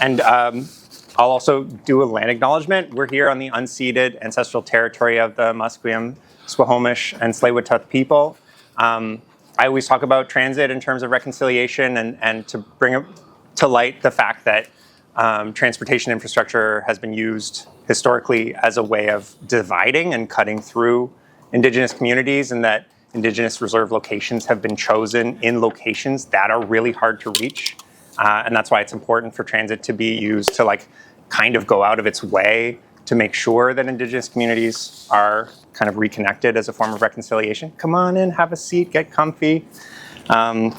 And I'll also do a land acknowledgement. We're here on the unceded ancestral territory of the Musqueam, Squamish, and Tsleil-Waututh people. I always talk about transit in terms of reconciliation and to bring to light the fact that transportation infrastructure has been used historically as a way of dividing and cutting through Indigenous communities, and that Indigenous reserve locations have been chosen in locations that are really hard to reach. And that's why it's important for transit to be used to kind of go out of its way to make sure that Indigenous communities are kind of reconnected as a form of reconciliation. Come on in, have a seat, get comfy. Yeah.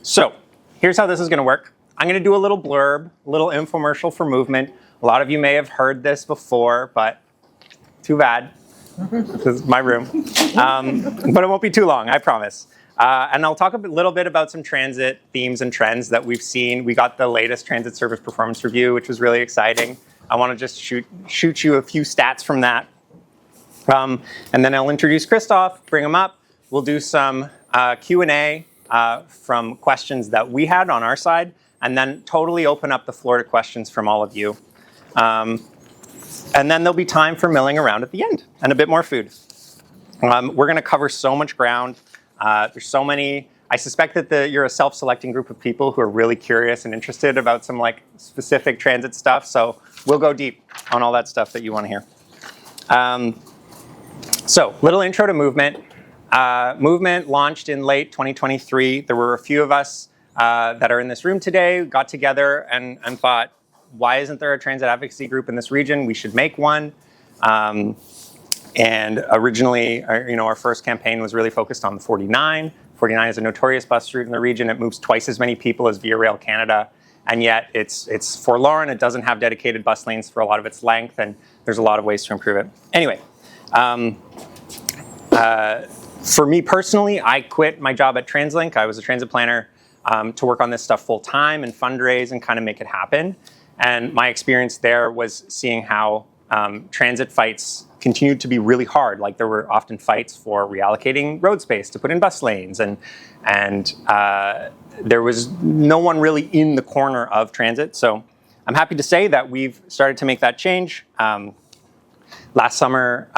So here's how this is going to work. I'm going to do a little blurb, a little infomercial for movement. A lot of you may have heard this before, but too bad. This is my room. But it won't be too long, I promise. And I'll talk a little bit about some transit themes and trends that we've seen. We got the latest transit service performance review, which was really exciting. I want to just shoot you a few stats from that. And then I'll introduce Christof, bring him up. We'll do some Q&A from questions that we had on our side, and then totally open up the floor to questions from all of you. And then there'll be time for milling around at the end and a bit more food. We're going to cover so much ground. There's so many. I suspect that you're a self-selecting group of people who are really curious and interested about some specific transit stuff. So we'll go deep on all that stuff that you want to hear. So little intro to movement. Movement launched in late 2023. There were a few of us that are in this room today, got together and thought, why isn't there a transit advocacy group in this region? We should make one. And originally, our first campaign was really focused on the 49. 49 is a notorious bus route in the region. It moves twice as many people as Via Rail Canada, and yet it's forlorn. It doesn't have dedicated bus lanes for a lot of its length, and there's a lot of ways to improve it. Anyway, for me personally, I quit my job at TransLink. I was a transit planner to work on this stuff full time and fundraise and kind of make it happen. And my experience there was seeing how transit fights continued to be really hard. There were often fights for reallocating road space to put in bus lanes, and there was no one really in the corner of transit. So I'm happy to say that we've started to make that change. Last summer,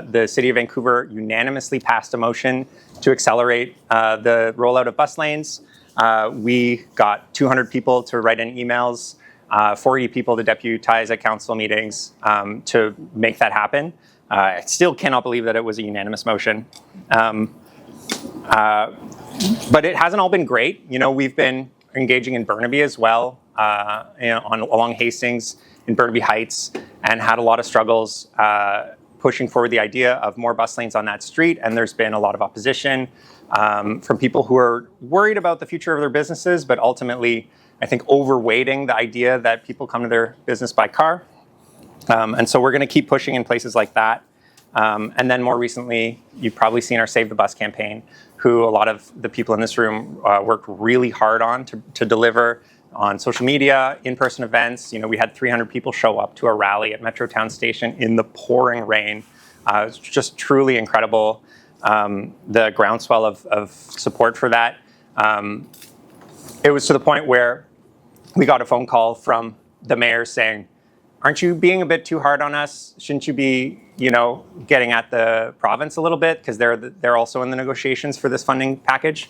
the City of Vancouver unanimously passed a motion to accelerate the rollout of bus lanes. We got 200 people to write in emails, 40 people to deputize at council meetings to make that happen. I still cannot believe that it was a unanimous motion. But it hasn't all been great. We've been engaging in Burnaby as well, along Hastings in Burnaby Heights, and had a lot of struggles pushing forward the idea of more bus lanes on that street. And there's been a lot of opposition from people who are worried about the future of their businesses, but ultimately, I think, overweighting the idea that people come to their business by car. And so we're going to keep pushing in places like that. And then more recently, you've probably seen our Save the Bus campaign, who a lot of the people in this room worked really hard on to deliver on social media, in-person events. We had 300 people show up to a rally at Metrotown Station in the pouring rain. It's just truly incredible, the groundswell of support for that. It was to the point where we got a phone call from the mayor saying, aren't you being a bit too hard on us? Shouldn't you be, getting at the province a little bit? Because they're also in the negotiations for this funding package.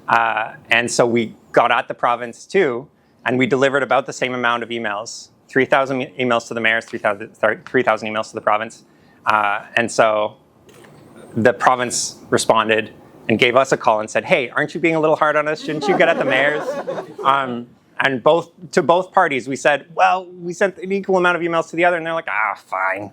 And so we got at the province too, and we delivered about the same amount of emails, 3,000 emails to the mayors, 3,000 emails to the province. And so the province responded and gave us a call and said, hey, aren't you being a little hard on us? Shouldn't you get at the mayors? And to both parties, we said, well, we sent an equal amount of emails to the other, and they're like, fine.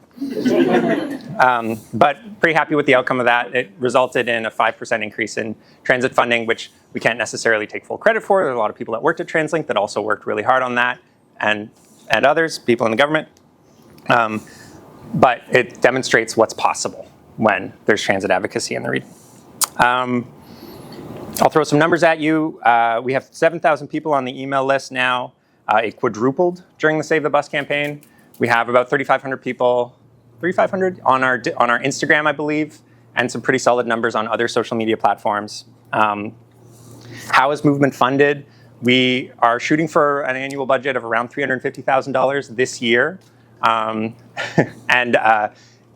But pretty happy with the outcome of that. It resulted in a 5% increase in transit funding, which we can't necessarily take full credit for. There's a lot of people that worked at TransLink that also worked really hard on that, and others, people in the government. But it demonstrates what's possible when there's transit advocacy in the region. I'll throw some numbers at you. We have 7,000 people on the email list now. It quadrupled during the Save the Bus campaign. We have about 3,500 people, 3,500 on our Instagram, I believe, and some pretty solid numbers on other social media platforms. How is movement funded? We are shooting for an annual budget of around $350,000 this year. And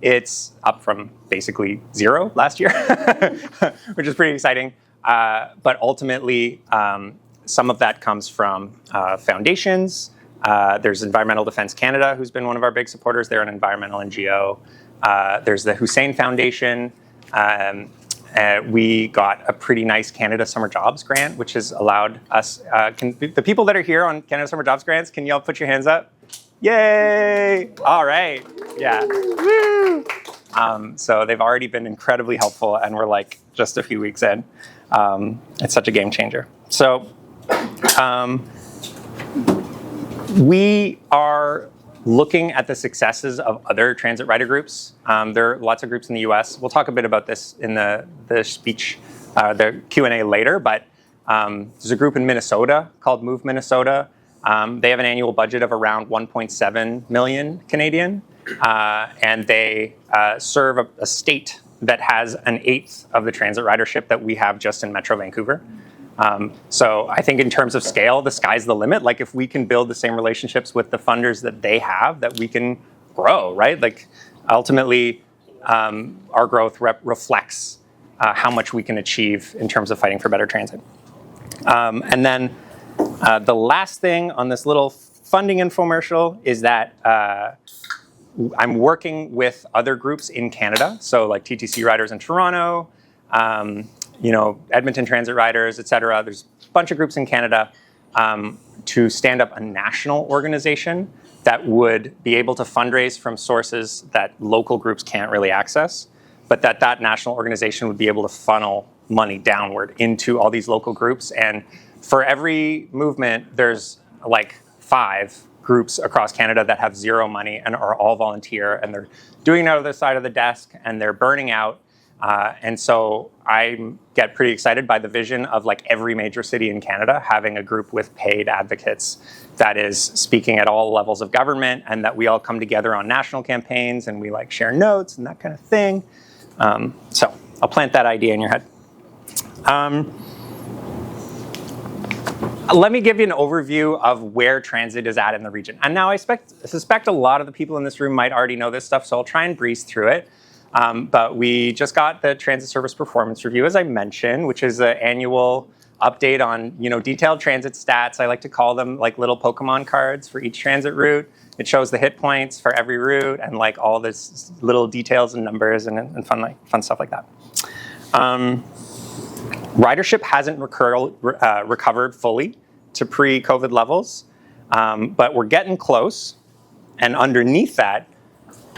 it's up from basically zero last year, which is pretty exciting. But ultimately, some of that comes from foundations. There's Environmental Defence Canada, who's been one of our big supporters. They're an environmental NGO. There's the Hussein Foundation. We got a pretty nice Canada Summer Jobs grant, which has allowed us, the people that are here on Canada Summer Jobs grants, can y'all put your hands up? Yay! All right, yeah. Woo! So they've already been incredibly helpful, and we're like just a few weeks in. It's such a game changer. So we are looking at the successes of other transit rider groups. There are lots of groups in the US. We'll talk a bit about this in the speech, the Q&A later, but there's a group in Minnesota called Move Minnesota. They have an annual budget of around 1.7 million Canadian, and they serve a state that has an eighth of the transit ridership that we have just in Metro Vancouver. So I think in terms of scale, the sky's the limit. Like if we can build the same relationships with the funders that they have, that we can grow, right? Like ultimately, our growth reflects how much we can achieve in terms of fighting for better transit. And then the last thing on this little funding infomercial is that I'm working with other groups in Canada. So like TTC Riders in Toronto, Edmonton Transit Riders, et cetera. There's a bunch of groups in Canada to stand up a national organization that would be able to fundraise from sources that local groups can't really access, but that national organization would be able to funnel money downward into all these local groups. And for every movement, there's like 5 groups across Canada that have zero money and are all volunteer, and they're doing it out of the side of the desk, and they're burning out. And so I get pretty excited by the vision of like every major city in Canada having a group with paid advocates that is speaking at all levels of government, and that we all come together on national campaigns and we like share notes and that kind of thing. So I'll plant that idea in your head. Let me give you an overview of where transit is at in the region. And now I suspect a lot of the people in this room might already know this stuff, so I'll try and breeze through it. But we just got the Transit Service Performance Review, as I mentioned, which is an annual update on detailed transit stats. I like to call them like little Pokemon cards for each transit route. It shows the hit points for every route and like all this little details and numbers and fun stuff like that. Ridership hasn't recovered fully to pre-COVID levels, but we're getting close. And underneath that,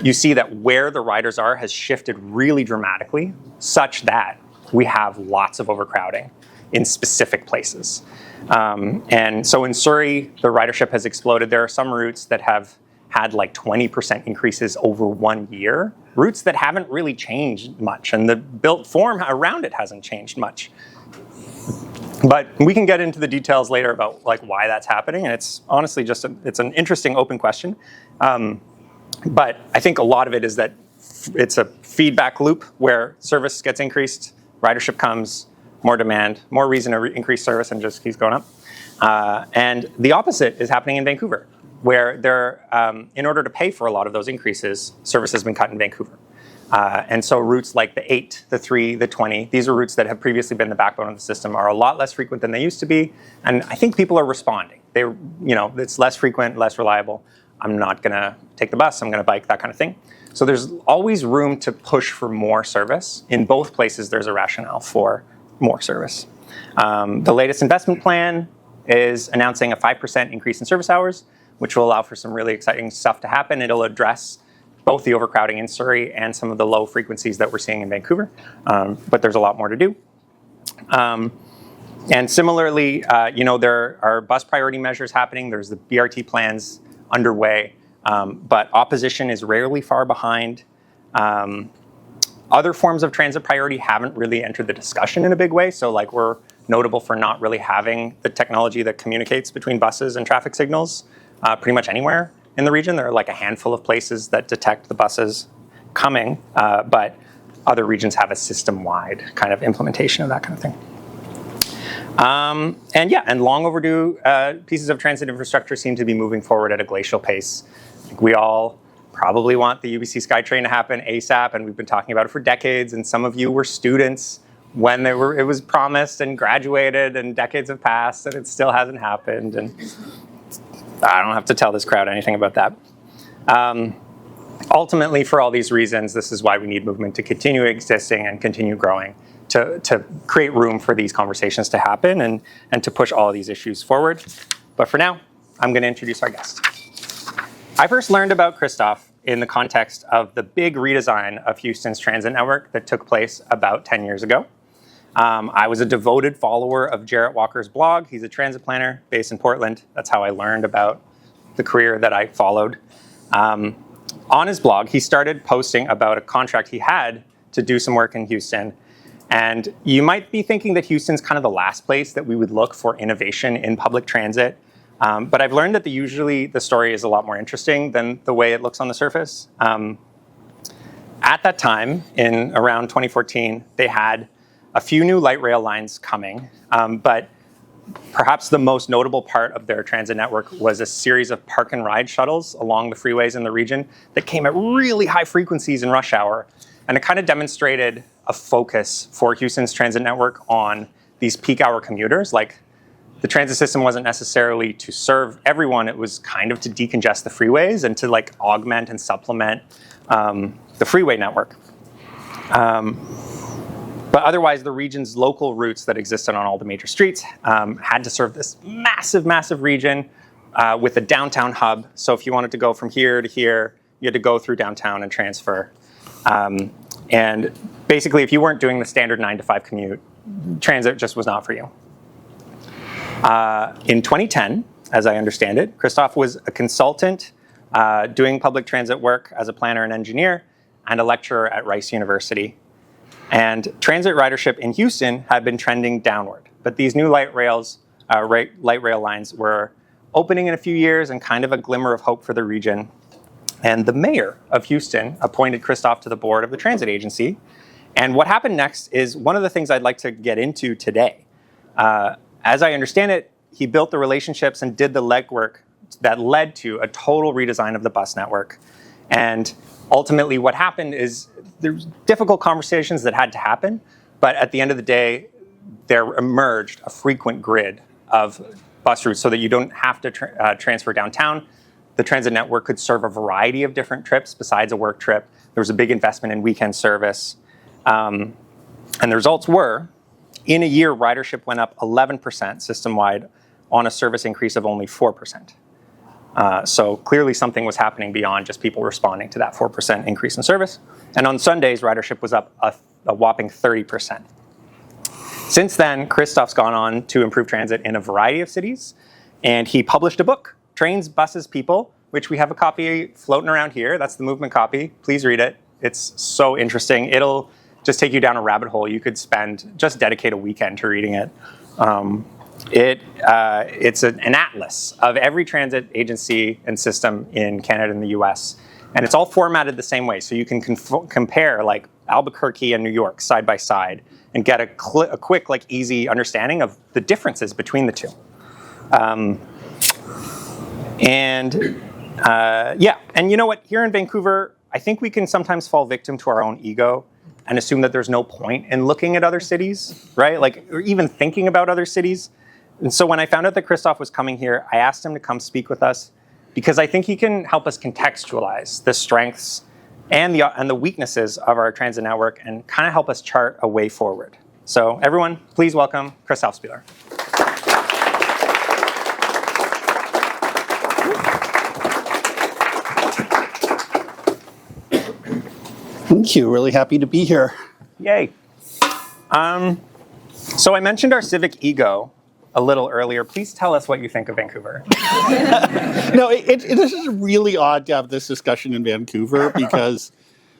you see that where the riders are has shifted really dramatically, such that we have lots of overcrowding in specific places. And so in Surrey, the ridership has exploded. There are some routes that have had like 20% increases over 1 year, routes that haven't really changed much, and the built form around it hasn't changed much. But we can get into the details later about like why that's happening, and it's honestly just it's an interesting open question. But I think a lot of it is that it's a feedback loop where service gets increased, ridership comes, more demand, more reason to increase service, and just keeps going up. And the opposite is happening in Vancouver, where in order to pay for a lot of those increases, service has been cut in Vancouver. And so routes like the 8, the 3, the 20, these are routes that have previously been the backbone of the system, are a lot less frequent than they used to be. And I think people are responding. It's less frequent, less reliable. I'm not going to take the bus, I'm going to bike, that kind of thing. So there's always room to push for more service. In both places, there's a rationale for more service. The latest investment plan is announcing a 5% increase in service hours, which will allow for some really exciting stuff to happen. It'll address both the overcrowding in Surrey and some of the low frequencies that we're seeing in Vancouver. But there's a lot more to do. And similarly, there are bus priority measures happening. There's the BRT plans underway, but opposition is rarely far behind. Other forms of transit priority haven't really entered the discussion in a big way. So like we're notable for not really having the technology that communicates between buses and traffic signals pretty much anywhere in the region. There are like a handful of places that detect the buses coming, but other regions have a system-wide kind of implementation of that kind of thing. And long overdue pieces of transit infrastructure seem to be moving forward at a glacial pace. I think we all probably want the UBC SkyTrain to happen ASAP, and we've been talking about it for decades, and some of you were students when it was promised and graduated, and decades have passed, and it still hasn't happened, and I don't have to tell this crowd anything about that. Ultimately, for all these reasons, this is why we need movement to continue existing and continue growing, to create room for these conversations to happen and to push all of these issues forward. But for now, I'm going to introduce our guest. I first learned about Christof in the context of the big redesign of Houston's transit network that took place about 10 years ago. I was a devoted follower of Jarrett Walker's blog. He's a transit planner based in Portland. That's how I learned about the career that I followed. On his blog, he started posting about a contract he had to do some work in Houston. And you might be thinking that Houston's kind of the last place that we would look for innovation in public transit. But I've learned that usually the story is a lot more interesting than the way it looks on the surface. At that time, in around 2014, they had a few new light rail lines coming, but perhaps the most notable part of their transit network was a series of park and ride shuttles along the freeways in the region that came at really high frequencies in rush hour. And it kind of demonstrated a focus for Houston's transit network on these peak hour commuters. Like, the transit system wasn't necessarily to serve everyone, it was kind of to decongest the freeways and to like augment and supplement the freeway network. But otherwise, the region's local routes that existed on all the major streets had to serve this massive, massive region with a downtown hub. So if you wanted to go from here to here, you had to go through downtown and transfer. And basically, if you weren't doing the standard 9 to 5 commute, transit just was not for you. In 2010, as I understand it, Christof was a consultant doing public transit work as a planner and engineer and a lecturer at Rice University. And transit ridership in Houston had been trending downward, but these new light rail lines were opening in a few years and kind of a glimmer of hope for the region. And the mayor of Houston appointed Christof to the board of the transit agency. And what happened next is one of the things I'd like to get into today. As I understand it, he built the relationships and did the legwork that led to a total redesign of the bus network. And ultimately what happened is there's difficult conversations that had to happen, but at the end of the day, there emerged a frequent grid of bus routes so that you don't have to transfer downtown. The transit network could serve a variety of different trips besides a work trip. There was a big investment in weekend service. And the results were, in a year, ridership went up 11% system-wide on a service increase of only 4%. So clearly something was happening beyond just people responding to that 4% increase in service. And on Sundays, ridership was up a whopping 30%. Since then, Christof's gone on to improve transit in a variety of cities, and he published a book, Trains, Buses, People, which we have a copy floating around here. That's the movement copy. Please read it. It's so interesting. It'll just take you down a rabbit hole. You could just dedicate a weekend to reading it. It's an atlas of every transit agency and system in Canada and the US. And it's all formatted the same way. So you can compare like Albuquerque and New York side by side and get a quick, like easy understanding of the differences between the two. And you know what? Here in Vancouver, I think we can sometimes fall victim to our own ego and assume that there's no point in looking at other cities, right? Like, or even thinking about other cities. And so when I found out that Christof was coming here, I asked him to come speak with us because I think he can help us contextualize the strengths and the weaknesses of our transit network and kind of help us chart a way forward. So everyone, please welcome Christof Spieler. Thank you. Really happy to be here. Yay. So I mentioned our civic ego a little earlier. Please tell us what you think of Vancouver. No, it is really odd to have this discussion in Vancouver because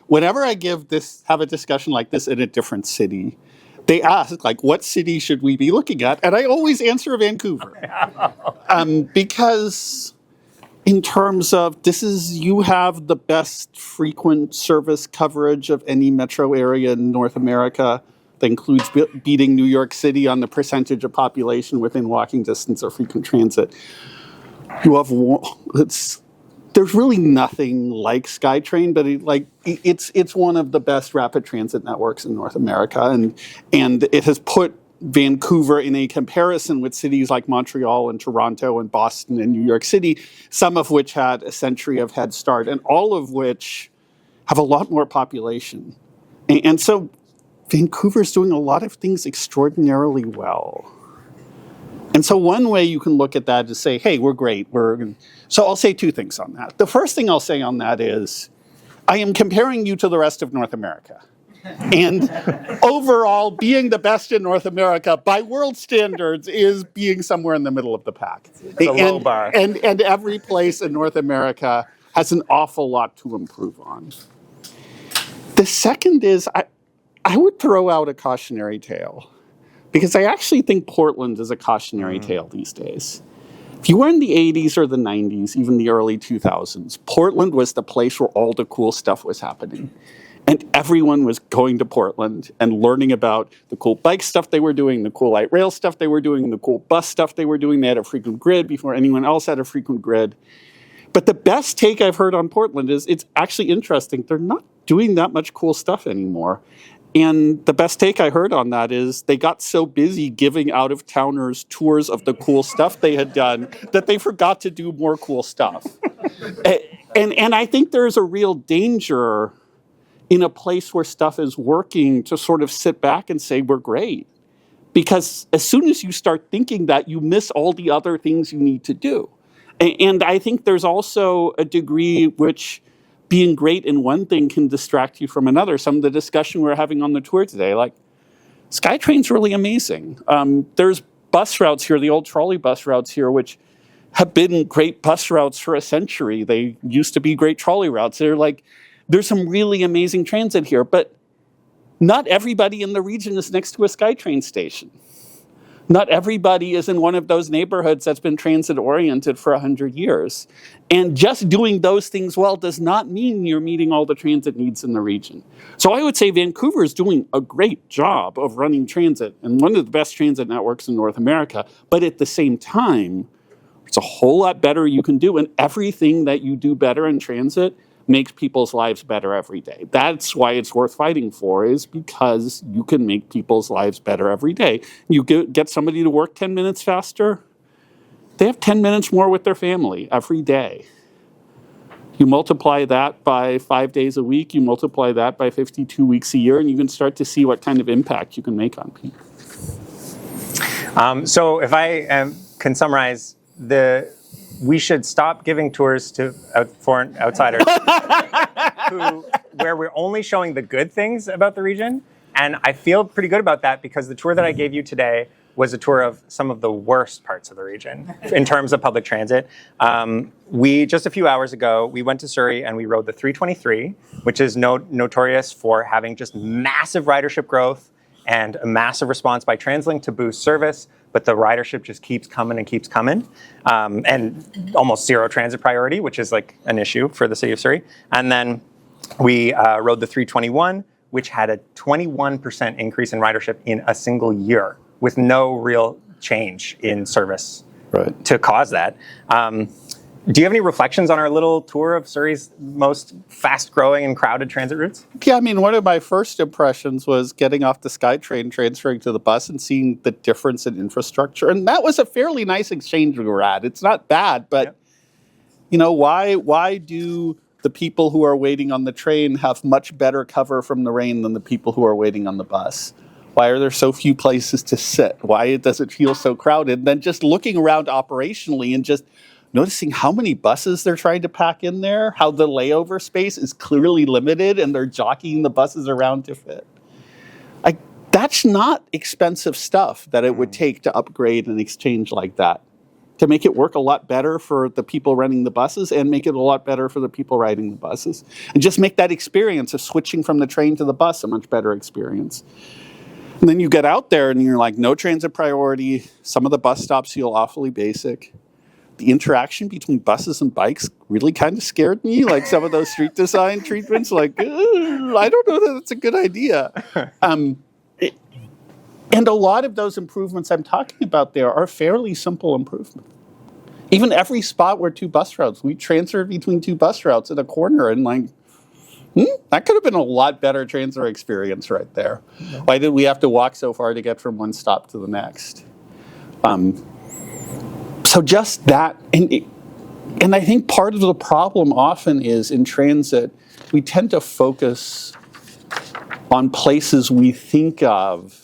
whenever I have a discussion like this in a different city, they ask, like, what city should we be looking at? And I always answer Vancouver. Because in terms of you have the best frequent service coverage of any metro area in North America. that includes beating New York City on the percentage of population within walking distance of frequent transit. You have there's really nothing like SkyTrain, but it's one of the best rapid transit networks in North America, and it has put Vancouver in a comparison with cities like Montreal and Toronto and Boston and New York City, some of which had a century of head start, and all of which have a lot more population. And so Vancouver's doing a lot of things extraordinarily well. And so one way you can look at that is say, hey, we're great. So I'll say two things on that. The first thing I'll say on that is, I am comparing you to the rest of North America. And overall, being the best in North America by world standards is being somewhere in the middle of the pack. It's a low bar. And every place in North America has an awful lot to improve on. The second is, I would throw out a cautionary tale. Because I actually think Portland is a cautionary tale these days. If you were in the 80s or the 90s, even the early 2000s, Portland was the place where all the cool stuff was happening. And everyone was going to Portland and learning about the cool bike stuff they were doing, the cool light rail stuff they were doing, the cool bus stuff they were doing. They had a frequent grid before anyone else had a frequent grid. But the best take I've heard on Portland is it's actually interesting. They're not doing that much cool stuff anymore. And the best take I heard on that is they got so busy giving out-of-towners tours of the cool stuff they had done that they forgot to do more cool stuff. And I think there's a real danger in a place where stuff is working to sort of sit back and say, we're great. Because as soon as you start thinking that, you miss all the other things you need to do. And I think there's also a degree which being great in one thing can distract you from another. Some of the discussion we're having on the tour today, like, SkyTrain's really amazing. There's bus routes here, the old trolley bus routes here, which have been great bus routes for a century. They used to be great trolley routes. There's some really amazing transit here, but not everybody in the region is next to a SkyTrain station. Not everybody is in one of those neighborhoods that's been transit-oriented for 100 years. And just doing those things well does not mean you're meeting all the transit needs in the region. So I would say Vancouver is doing a great job of running transit and one of the best transit networks in North America. But at the same time, it's a whole lot better you can do. And everything that you do better in transit makes people's lives better every day. That's why it's worth fighting for, is because you can make people's lives better every day. You get somebody to work 10 minutes faster, they have 10 minutes more with their family every day. You multiply that by 5 days a week, you multiply that by 52 weeks a year, and you can start to see what kind of impact you can make on people. So if I can summarize, we should stop giving tours to foreign outsiders where we're only showing the good things about the region. And I feel pretty good about that because the tour that I gave you today was a tour of some of the worst parts of the region in terms of public transit. Just a few hours ago, we went to Surrey and we rode the 323, which is notorious for having just massive ridership growth and a massive response by TransLink to boost service. But the ridership just keeps coming and keeps coming, and almost zero transit priority, which is like an issue for the city of Surrey. And then we rode the 321, which had a 21% increase in ridership in a single year with no real change in service to cause that. Do you have any reflections on our little tour of Surrey's most fast-growing and crowded transit routes? Yeah, I mean, one of my first impressions was getting off the SkyTrain, transferring to the bus, and seeing the difference in infrastructure. And that was a fairly nice exchange we were at. It's not bad, but you know, why do the people who are waiting on the train have much better cover from the rain than the people who are waiting on the bus? Why are there so few places to sit? Why does it feel so crowded? And then just looking around operationally and just noticing how many buses they're trying to pack in there, how the layover space is clearly limited and they're jockeying the buses around to fit. That's not expensive stuff that it would take to upgrade an exchange like that, to make it work a lot better for the people running the buses and make it a lot better for the people riding the buses. And just make that experience of switching from the train to the bus a much better experience. And then you get out there and you're like, no transit priority. Some of the bus stops feel awfully basic. The interaction between buses and bikes really kind of scared me. Like some of those street design treatments, like, I don't know that it's a good idea. And a lot of those improvements I'm talking about there are fairly simple improvements. Even every spot where 2 bus routes, we transferred between 2 bus routes at a corner, and like, that could have been a lot better transfer experience right there. Why did we have to walk so far to get from one stop to the next? So just that, and I think part of the problem often is in transit, we tend to focus on places we think of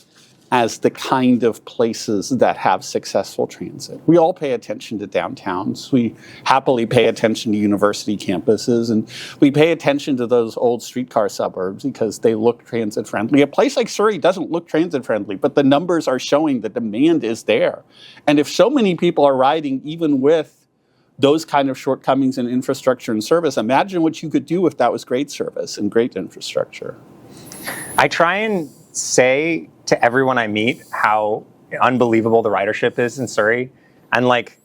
as the kind of places that have successful transit. We all pay attention to downtowns. We happily pay attention to university campuses, and we pay attention to those old streetcar suburbs because they look transit friendly. A place like Surrey doesn't look transit friendly, but the numbers are showing the demand is there. And if so many people are riding even with those kind of shortcomings in infrastructure and service, imagine what you could do if that was great service and great infrastructure. I try and say to everyone I meet how unbelievable the ridership is in Surrey. And like,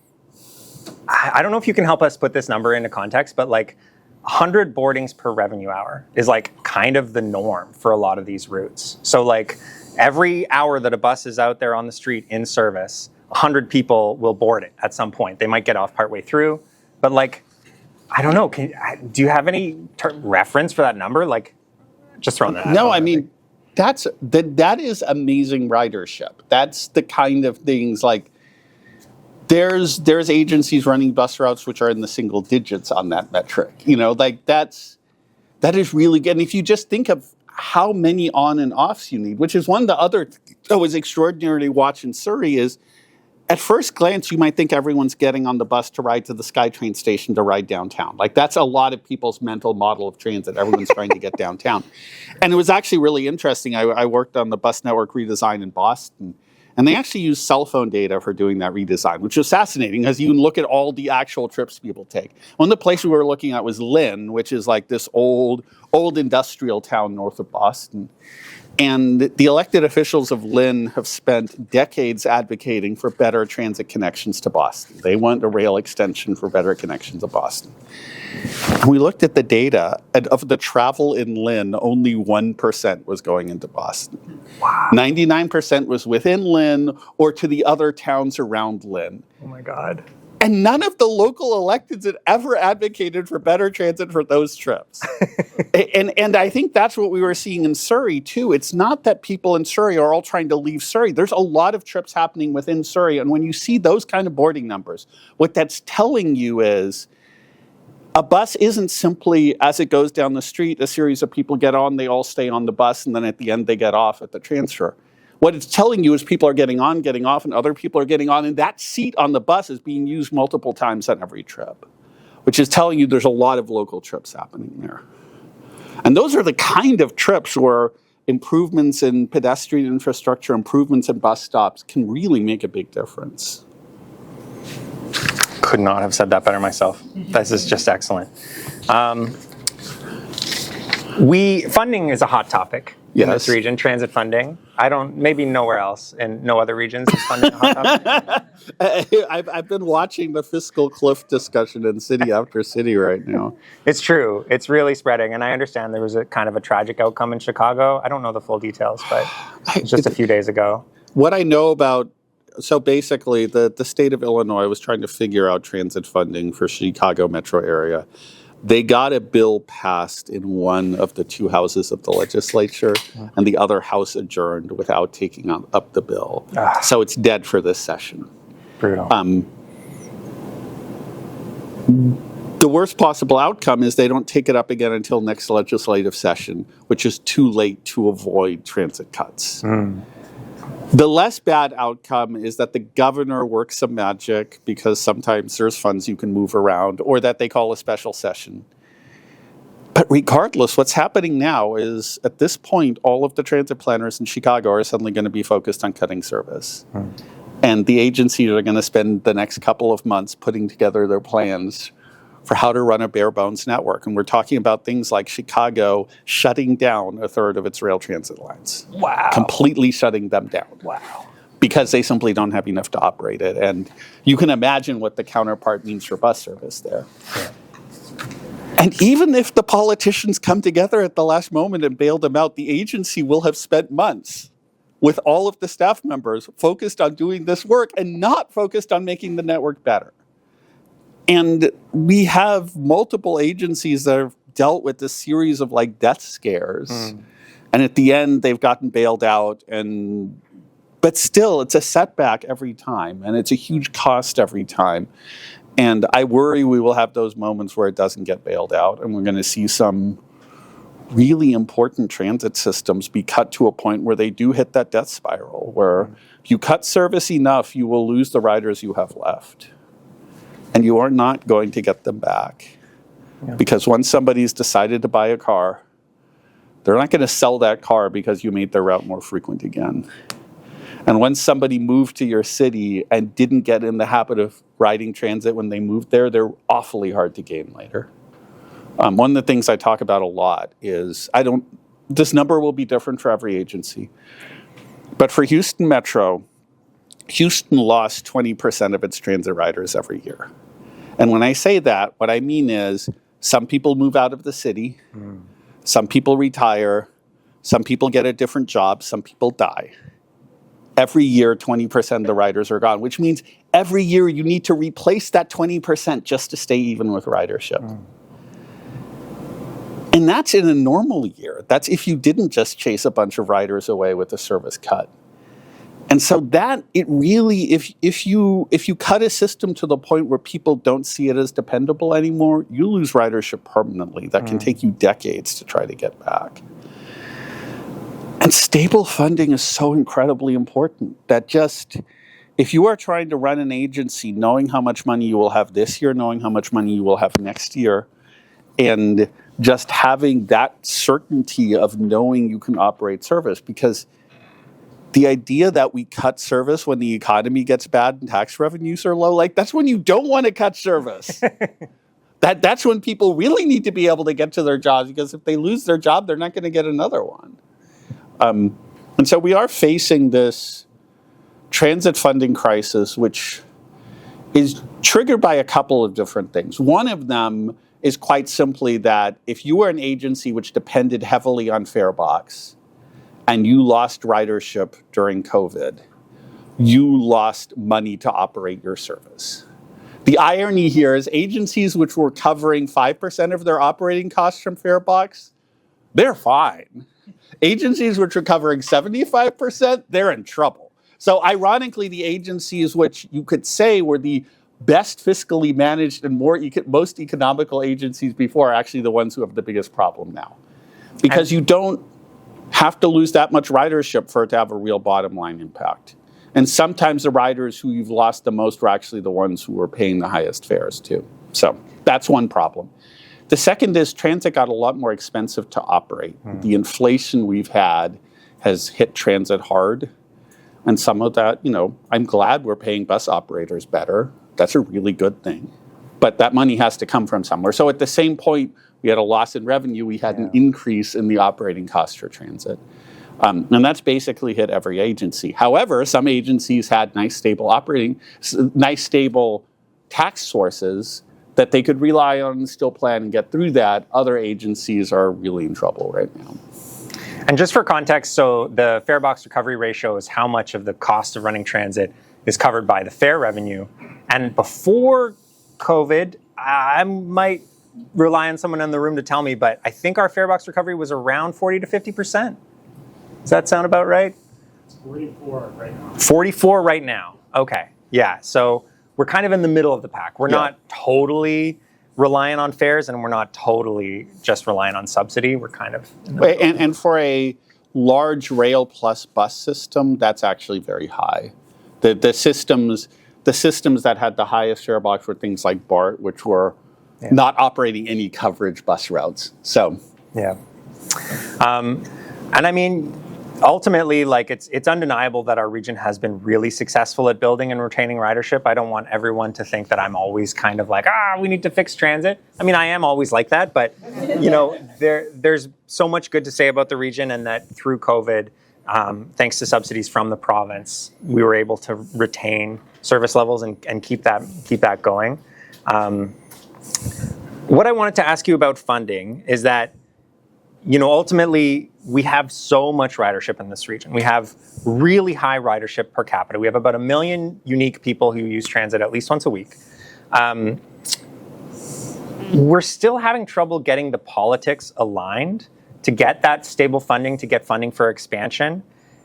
I don't know if you can help us put this number into context, but like 100 boardings per revenue hour is like kind of the norm for a lot of these routes. So like every hour that a bus is out there on the street in service, 100 people will board it at some point. They might get off partway through, but like, I don't know. Do you have any reference for that number? Like, just throwing that out. No, I mean, that is amazing ridership. That's the kind of things like there's agencies running bus routes which are in the single digits on that metric. You know, like that is really good. And if you just think of how many on and offs you need, which is one of the other that was extraordinarily watched in Surrey is at first glance, you might think everyone's getting on the bus to ride to the SkyTrain station to ride downtown. Like that's a lot of people's mental model of transit. Everyone's trying to get downtown. And it was actually really interesting. I worked on the bus network redesign in Boston, and they actually used cell phone data for doing that redesign, which was fascinating because you can look at all the actual trips people take. One of the places we were looking at was Lynn, which is like this old industrial town north of Boston. And the elected officials of Lynn have spent decades advocating for better transit connections to Boston. They want a rail extension for better connections to Boston. And we looked at the data, and of the travel in Lynn, only 1% was going into Boston. Wow. 99% was within Lynn or to the other towns around Lynn. Oh my God. And none of the local electeds had ever advocated for better transit for those trips. And I think that's what we were seeing in Surrey, too. It's not that people in Surrey are all trying to leave Surrey. There's a lot of trips happening within Surrey. And when you see those kind of boarding numbers, what that's telling you is a bus isn't simply, as it goes down the street, a series of people get on, they all stay on the bus, and then at the end they get off at the transfer. What it's telling you is people are getting on, getting off, and other people are getting on, and that seat on the bus is being used multiple times on every trip, which is telling you there's a lot of local trips happening there. And those are the kind of trips where improvements in pedestrian infrastructure, improvements in bus stops can really make a big difference. Could not have said that better myself. This is just excellent. Funding is a hot topic in this region, transit funding. Maybe nowhere else and no other regions is funding a hot topic. I've been watching the fiscal cliff discussion in city after city right now. It's true. It's really spreading. And I understand there was a kind of a tragic outcome in Chicago. I don't know the full details, but just a few days ago. What I know about, so basically the state of Illinois was trying to figure out transit funding for Chicago metro area. They got a bill passed in one of the 2 houses of the legislature, and the other house adjourned without taking up the bill. So it's dead for this session. Brutal. The worst possible outcome is they don't take it up again until next legislative session, which is too late to avoid transit cuts. The less bad outcome is that the governor works some magic because sometimes there's funds you can move around, or that they call a special session. But regardless, what's happening now is at this point, all of the transit planners in Chicago are suddenly going to be focused on cutting service. And the agencies are going to spend the next couple of months putting together their plans for how to run a bare bones network. And we're talking about things like Chicago shutting down a third of its rail transit lines. Wow. Completely shutting them down. Wow. Because they simply don't have enough to operate it. And you can imagine what the counterpart means for bus service there. Yeah. And even if the politicians come together at the last moment and bail them out, the agency will have spent months with all of the staff members focused on doing this work and not focused on making the network better. And we have multiple agencies that have dealt with this series of like death scares. And at the end, they've gotten bailed out. But still, it's a setback every time. And it's a huge cost every time. And I worry we will have those moments where it doesn't get bailed out. And we're going to see some really important transit systems be cut to a point where they do hit that death spiral, where if you cut service enough, you will lose the riders you have left. And you are not going to get them back. Yeah. Because once somebody's decided to buy a car, they're not going to sell that car because you made their route more frequent again. And once somebody moved to your city and didn't get in the habit of riding transit when they moved there, they're awfully hard to gain later. One of the things I talk about a lot is, this number will be different for every agency. But for Houston Metro, Houston lost 20% of its transit riders every year. And when I say that, what I mean is some people move out of the city, some people retire, some people get a different job, some people die. Every year, 20% of the riders are gone, which means every year you need to replace that 20% just to stay even with ridership. And that's in a normal year. That's if you didn't just chase a bunch of riders away with a service cut. And so that it really, if you cut a system to the point where people don't see it as dependable anymore, you lose ridership permanently. That can take you decades to try to get back. And stable funding is so incredibly important that just, if you are trying to run an agency, knowing how much money you will have this year, knowing how much money you will have next year, and just having that certainty of knowing you can operate service, because the idea that we cut service when the economy gets bad and tax revenues are low, like that's when you don't want to cut service. That's when people really need to be able to get to their jobs, because if they lose their job, they're not going to get another one. And so we are facing this transit funding crisis, which is triggered by a couple of different things. One of them is quite simply that if you were an agency which depended heavily on farebox, and you lost ridership during COVID, you lost money to operate your service. The irony here is agencies which were covering 5% of their operating costs from farebox, they're fine. Agencies which are covering 75%, they're in trouble. So ironically, the agencies which you could say were the best fiscally managed and most economical agencies before are actually the ones who have the biggest problem now. Because you don't have to lose that much ridership for it to have a real bottom line impact. And sometimes the riders who you've lost the most are actually the ones who are paying the highest fares too. So that's one problem. The second is transit got a lot more expensive to operate. The inflation we've had has hit transit hard. And some of that, I'm glad we're paying bus operators better. That's a really good thing. But that money has to come from somewhere. So at the same point, we had a loss in revenue, we had an increase in the operating costs for transit. And that's basically hit every agency. However, some agencies had nice, stable tax sources that they could rely on and still plan and get through that. Other agencies are really in trouble right now. And just for context, so the fare box recovery ratio is how much of the cost of running transit is covered by the fare revenue. And before COVID, I might rely on someone in the room to tell me, but I think our fare box recovery was around 40 to 50%. Does that sound about right? 44 right now. 44 right now. Okay. Yeah. So we're kind of in the middle of the pack. We're not totally reliant on fares, and we're not totally just reliant on subsidy. We're kind of in the middle. And for a large rail plus bus system, that's actually very high. The systems that had the highest fare box were things like BART, which were not operating any coverage bus routes. So and I mean, ultimately, like it's undeniable that our region has been really successful at building and retaining ridership. I don't want everyone to think that I'm always kind of like, we need to fix transit. I mean, I am always like that, but there's so much good to say about the region, and that through COVID, thanks to subsidies from the province, we were able to retain service levels and keep that going. What I wanted to ask you about funding is that, ultimately, we have so much ridership in this region. We have really high ridership per capita. We have about 1 million unique people who use transit at least once a week. We're still having trouble getting the politics aligned to get that stable funding, to get funding for expansion,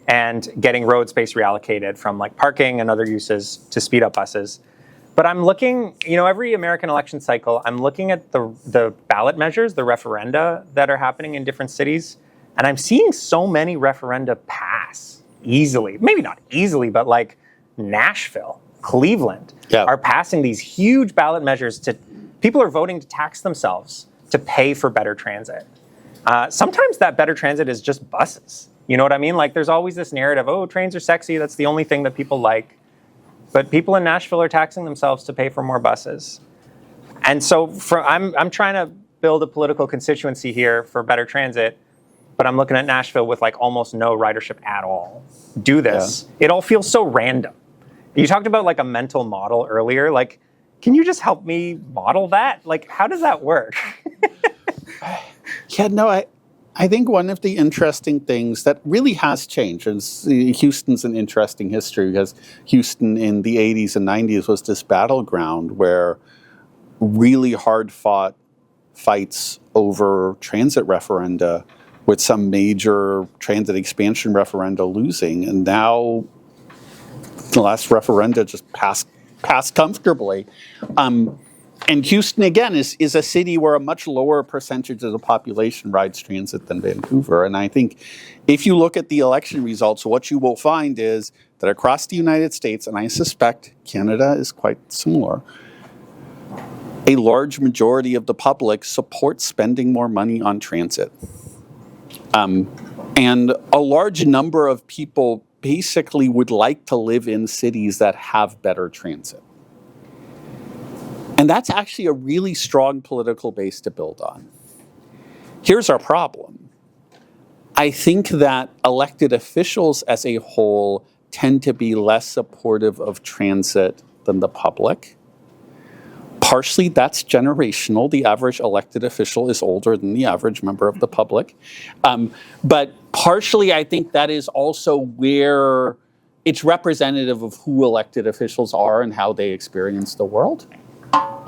and getting road space reallocated from like parking and other uses to speed up buses. But I'm looking, every American election cycle, I'm looking at the ballot measures, the referenda that are happening in different cities, and I'm seeing so many referenda pass easily. Maybe not easily, but like Nashville, Cleveland are passing these huge ballot measures people are voting to tax themselves to pay for better transit. Sometimes that better transit is just buses. You know what I mean? Like there's always this narrative, oh, trains are sexy, that's the only thing that people like. But people in Nashville are taxing themselves to pay for more buses. And so I'm trying to build a political constituency here for better transit, but I'm looking at Nashville with like almost no ridership at all. Do this. Yeah. It all feels so random. You talked about like a mental model earlier. Like, can you just help me model that? Like, how does that work? I think one of the interesting things that really has changed, and Houston's an interesting history because Houston in the 80s and 90s was this battleground where really hard-fought fights over transit referenda with some major transit expansion referenda losing. And now the last referenda just passed comfortably. And Houston, again, is a city where a much lower percentage of the population rides transit than Vancouver. And I think if you look at the election results, what you will find is that across the United States, and I suspect Canada is quite similar, a large majority of the public supports spending more money on transit. And a large number of people basically would like to live in cities that have better transit. And that's actually a really strong political base to build on. Here's our problem. I think that elected officials as a whole tend to be less supportive of transit than the public. Partially, that's generational. The average elected official is older than the average member of the public. But partially, I think that is also where it's representative of who elected officials are and how they experience the world.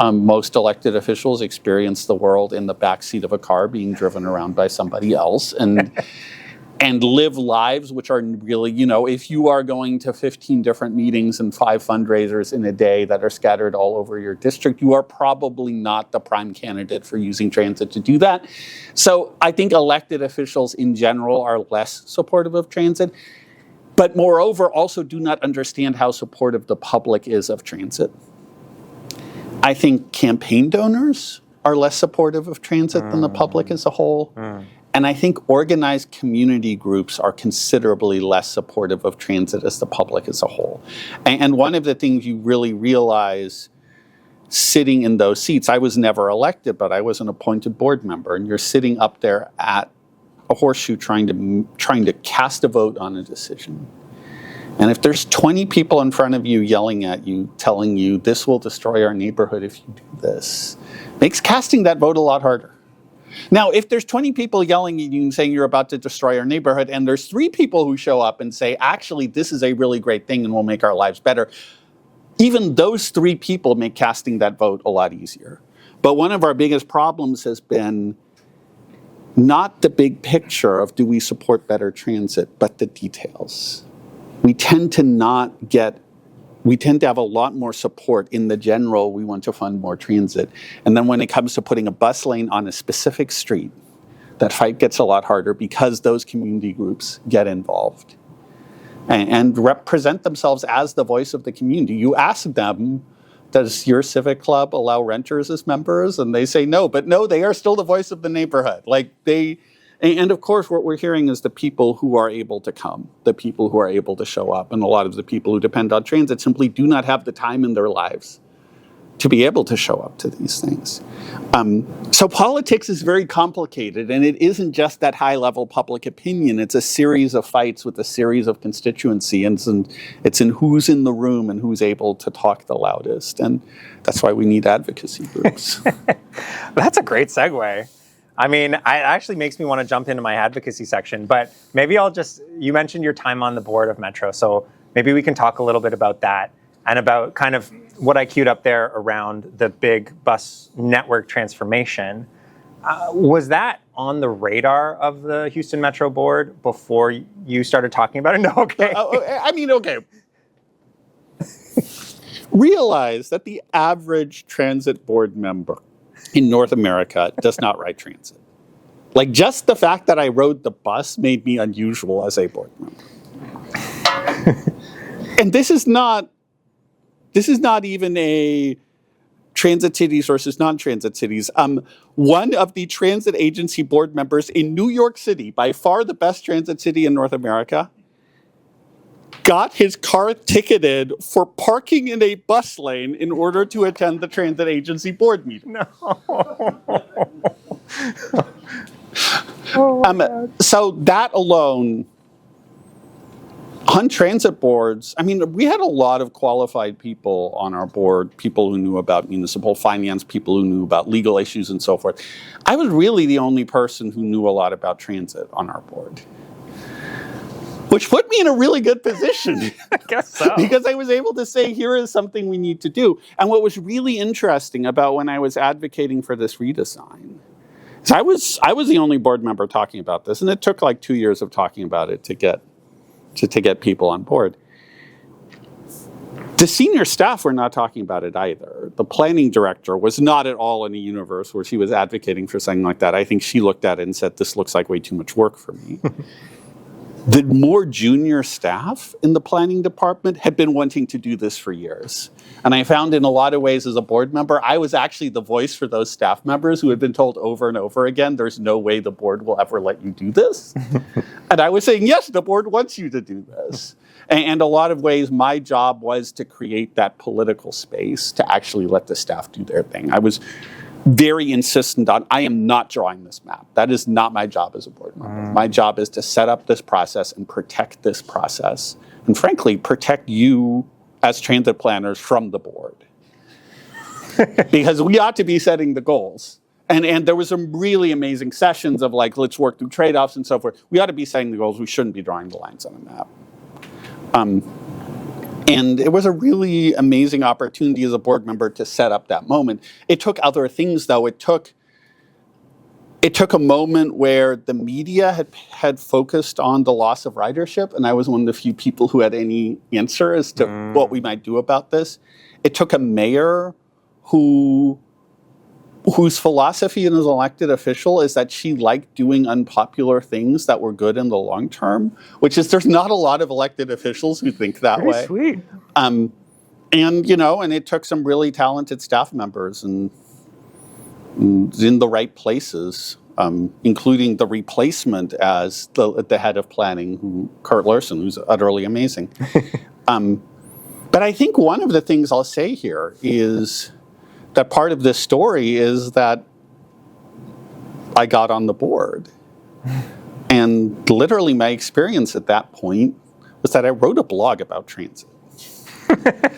Most elected officials experience the world in the backseat of a car being driven around by somebody else and live lives which are really, if you are going to 15 different meetings and 5 fundraisers in a day that are scattered all over your district, you are probably not the prime candidate for using transit to do that. So I think elected officials in general are less supportive of transit, but moreover also do not understand how supportive the public is of transit. I think campaign donors are less supportive of transit than the public as a whole. And I think organized community groups are considerably less supportive of transit as the public as a whole. And one of the things you really realize sitting in those seats, I was never elected, but I was an appointed board member, and you're sitting up there at a horseshoe trying to cast a vote on a decision. And if there's 20 people in front of you yelling at you, telling you this will destroy our neighborhood if you do this, makes casting that vote a lot harder. Now, if there's 20 people yelling at you and saying you're about to destroy our neighborhood, and there's 3 people who show up and say, actually, this is a really great thing and will make our lives better, even those 3 people make casting that vote a lot easier. But one of our biggest problems has been not the big picture of do we support better transit, but the details. We tend to have a lot more support in the general, we want to fund more transit. And then when it comes to putting a bus lane on a specific street, that fight gets a lot harder because those community groups get involved and represent themselves as the voice of the community. You ask them, does your civic club allow renters as members? And they say no, but no, they are still the voice of the neighborhood. And of course, what we're hearing is the people who are able to come, the people who are able to show up. And a lot of the people who depend on transit simply do not have the time in their lives to be able to show up to these things. So politics is very complicated, and it isn't just that high-level public opinion. It's a series of fights with a series of constituencies, and it's in who's in the room and who's able to talk the loudest. And that's why we need advocacy groups. That's a great segue. I mean, it actually makes me want to jump into my advocacy section, but maybe you mentioned your time on the board of Metro, so maybe we can talk a little bit about that and about kind of what I queued up there around the big bus network transformation. Was that on the radar of the Houston Metro board before you started talking about it? No, okay. Okay. Realize that the average transit board member in North America does not ride transit. Like, just the fact that I rode the bus made me unusual as a board member. And this is not even a transit cities versus non-transit cities. One of the transit agency board members in New York City, by far the best transit city in North America, got his car ticketed for parking in a bus lane in order to attend the transit agency board meeting. No. So that alone, on transit boards, I mean, we had a lot of qualified people on our board, people who knew about municipal finance, people who knew about legal issues and so forth. I was really the only person who knew a lot about transit on our board, which put me in a really good position. I guess so. Because I was able to say, here is something we need to do. And what was really interesting about when I was advocating for this redesign is I was the only board member talking about this, and it took like 2 years of talking about it to get people on board. The senior staff were not talking about it either. The planning director was not at all in a universe where she was advocating for something like that. I think she looked at it and said, this looks like way too much work for me. The more junior staff in the planning department had been wanting to do this for years. And I found in a lot of ways as a board member, I was actually the voice for those staff members who had been told over and over again, there's no way the board will ever let you do this. And I was saying, yes, the board wants you to do this. And a lot of ways, my job was to create that political space to actually let the staff do their thing. I was very insistent on, I am not drawing this map. That is not my job as a board member. My job is to set up this process and protect this process. And frankly, protect you as transit planners from the board. Because we ought to be setting the goals. And there was some really amazing sessions of like, let's work through trade-offs and so forth. We ought to be setting the goals. We shouldn't be drawing the lines on a map. And it was a really amazing opportunity as a board member to set up that moment. It took other things, though. It took a moment where the media had focused on the loss of ridership, and I was one of the few people who had any answer as to what we might do about this. It took a mayor whose philosophy as an elected official is that she liked doing unpopular things that were good in the long term, which is there's not a lot of elected officials who think that way. Sweet. And it took some really talented staff members and in the right places, including the replacement as the head of planning, Kurt Larson, who's utterly amazing. But I think one of the things I'll say here is that part of this story is that I got on the board. And literally my experience at that point was that I wrote a blog about transit.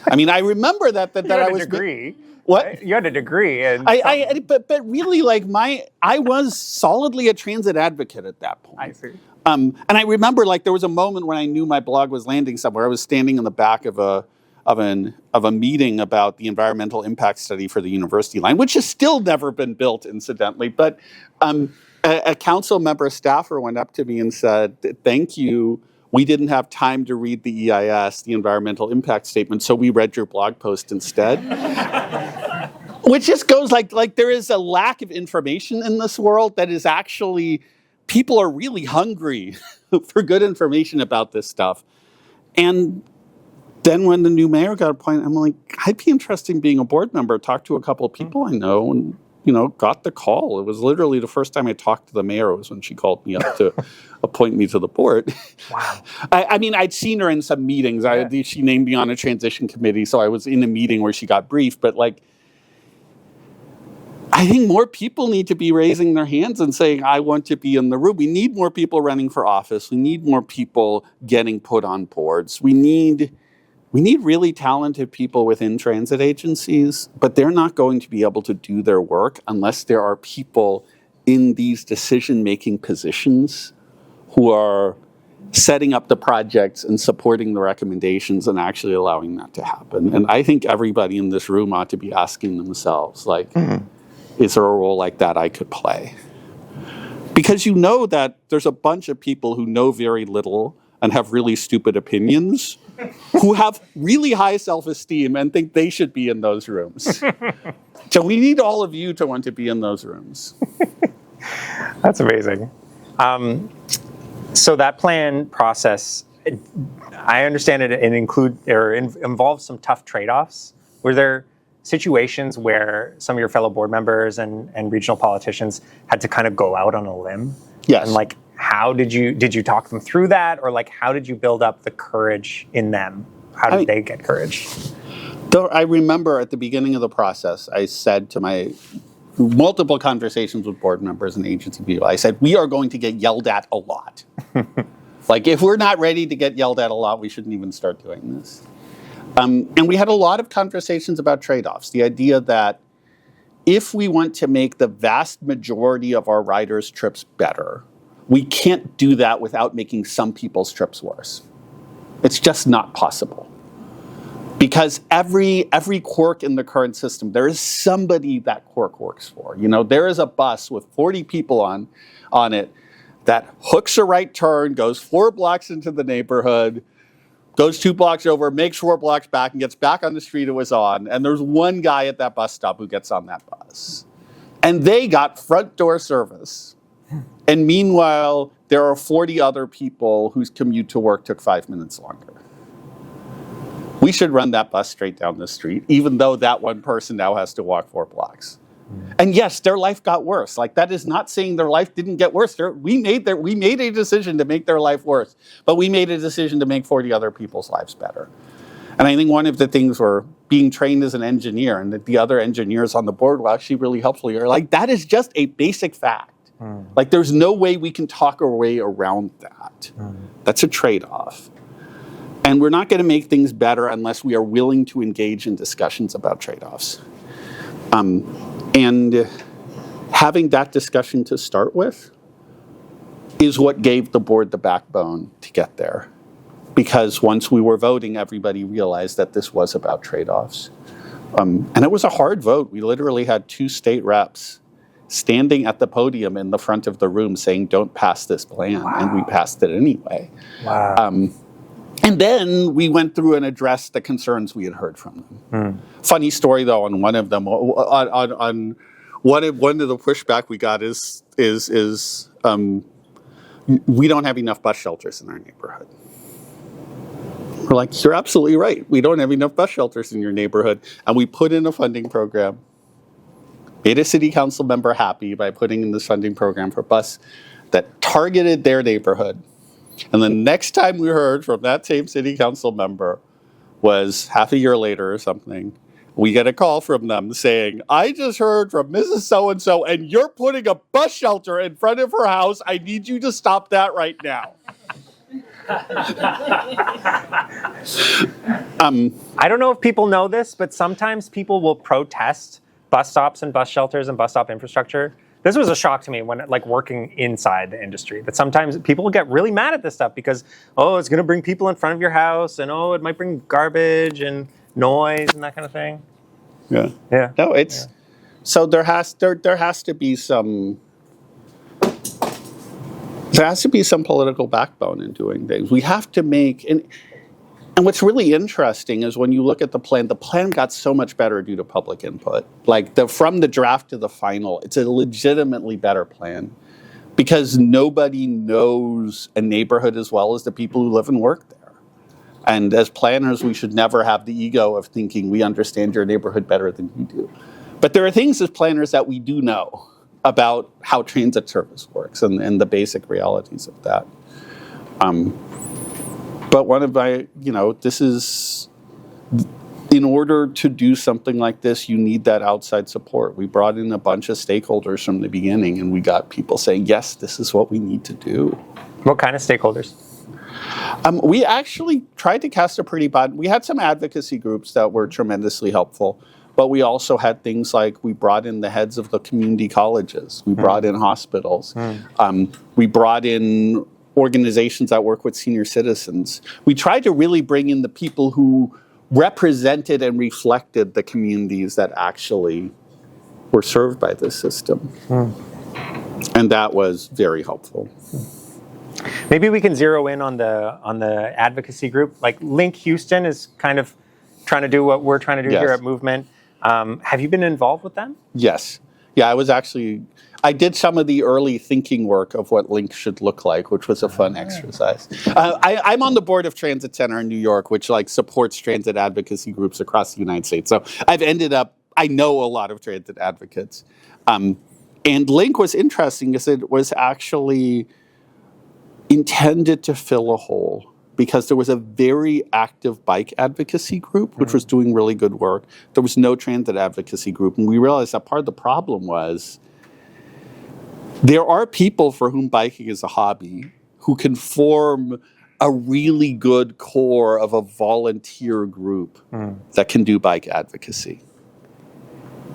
I mean, I remember that I was... a degree. What? Right? You had a degree. But really, like, I was solidly a transit advocate at that point. I see. And I remember, like, there was a moment when I knew my blog was landing somewhere. I was standing in the back of a meeting about the environmental impact study for the university line, which has still never been built, incidentally. But a council member staffer went up to me and said, "Thank you. We didn't have time to read the EIS, the environmental impact statement, so we read your blog post instead." Which just goes like there is a lack of information in this world that is actually, people are really hungry for good information about this stuff. And then when the new mayor got appointed, I'm like, I'd be interested in being a board member, talk to a couple of people I know, and got the call. It was literally the first time I talked to the mayor was when she called me up to appoint me to the board. Wow. I mean, I'd seen her in some meetings. Yeah. She named me on a transition committee, so I was in a meeting where she got briefed. But I think more people need to be raising their hands and saying, I want to be in the room. We need more people running for office. We need more people getting put on boards. We need really talented people within transit agencies, but they're not going to be able to do their work unless there are people in these decision-making positions who are setting up the projects and supporting the recommendations and actually allowing that to happen. And I think everybody in this room ought to be asking themselves, like, is there a role like that I could play? Because you know that there's a bunch of people who know very little and have really stupid opinions who have really high self-esteem and think they should be in those rooms. So we need all of you to want to be in those rooms. That's amazing. So that plan process, I understand it involves some tough trade-offs. Were there situations where some of your fellow board members and regional politicians had to kind of go out on a limb? Yes. And like, how did you talk them through that, or like, how did you build up the courage in them? How did they get courage? Though I remember at the beginning of the process, I said to my multiple conversations with board members and agency people, I said, we are going to get yelled at a lot. Like, if we're not ready to get yelled at a lot, we shouldn't even start doing this. And we had a lot of conversations about trade-offs. The idea that if we want to make the vast majority of our riders' trips better, we can't do that without making some people's trips worse. It's just not possible. Because every quirk in the current system, there is somebody that quirk works for. You know, there is a bus with 40 people on it that hooks a right turn, goes 4 blocks into the neighborhood, goes 2 blocks over, makes 4 blocks back, and gets back on the street it was on. And there's one guy at that bus stop who gets on that bus. And they got front door service. And meanwhile, there are 40 other people whose commute to work took 5 minutes longer. We should run that bus straight down the street, even though that one person now has to walk 4 blocks. And yes, their life got worse. Like, that is not saying their life didn't get worse. We made a decision to make their life worse, but we made a decision to make 40 other people's lives better. And I think one of the things were being trained as an engineer, and that the other engineers on the board were actually really helpful. You're like, that is just a basic fact. Like, there's no way we can talk our way around that. That's a trade-off. And we're not going to make things better unless we are willing to engage in discussions about trade-offs. And having that discussion to start with is what gave the board the backbone to get there. Because once we were voting, everybody realized that this was about trade-offs. And it was a hard vote. We literally had 2 state reps standing at the podium in the front of the room saying, don't pass this plan. Wow. And we passed it anyway. Wow. And then we went through and addressed the concerns we had heard from them. Funny story, though, on one of them. On one of the pushback we got is we don't have enough bus shelters in our neighborhood. We're like, you're absolutely right. We don't have enough bus shelters in your neighborhood. And we put in a funding program, made a city council member happy by putting in this funding program for bus that targeted their neighborhood. And the next time we heard from that same city council member was half a year later or something. We get a call from them saying, I just heard from Mrs. So-and-so, and you're putting a bus shelter in front of her house. I need you to stop that right now. I don't know if people know this, but sometimes people will protest bus stops and bus shelters and bus stop infrastructure. This was a shock to me when, like, working inside the industry, that sometimes people get really mad at this stuff because, oh, it's going to bring people in front of your house, and oh, it might bring garbage and noise and that kind of thing. Yeah. No, it's so there has to be some political backbone in doing things. We have to make and what's really interesting is when you look at the plan got so much better due to public input. Like, from the draft to the final, it's a legitimately better plan because nobody knows a neighborhood as well as the people who live and work there. And as planners, we should never have the ego of thinking we understand your neighborhood better than you do. But there are things as planners that we do know about how transit service works and the basic realities of that. But one of my, this is, in order to do something like this, you need that outside support. We brought in a bunch of stakeholders from the beginning, and we got people saying, yes, this is what we need to do. What kind of stakeholders? We actually tried to cast a pretty broad. We had some advocacy groups that were tremendously helpful. But we also had things like we brought in the heads of the community colleges. We brought in hospitals. We brought in organizations that work with senior citizens. We tried to really bring in the people who represented and reflected the communities that actually were served by this system. And that was very helpful. Maybe we can zero in on the advocacy group. Like Link Houston is kind of trying to do what we're trying to do here at Movement. Have you been involved with them? Yes. Yeah, I did some of the early thinking work of what Link should look like, which was a fun exercise. I'm on the board of Transit Center in New York, which supports transit advocacy groups across the United States. So I know a lot of transit advocates. And Link was interesting because it was actually intended to fill a hole, because there was a very active bike advocacy group, which was doing really good work. There was no transit advocacy group. And we realized that part of the problem was there are people for whom biking is a hobby who can form a really good core of a volunteer group that can do bike advocacy.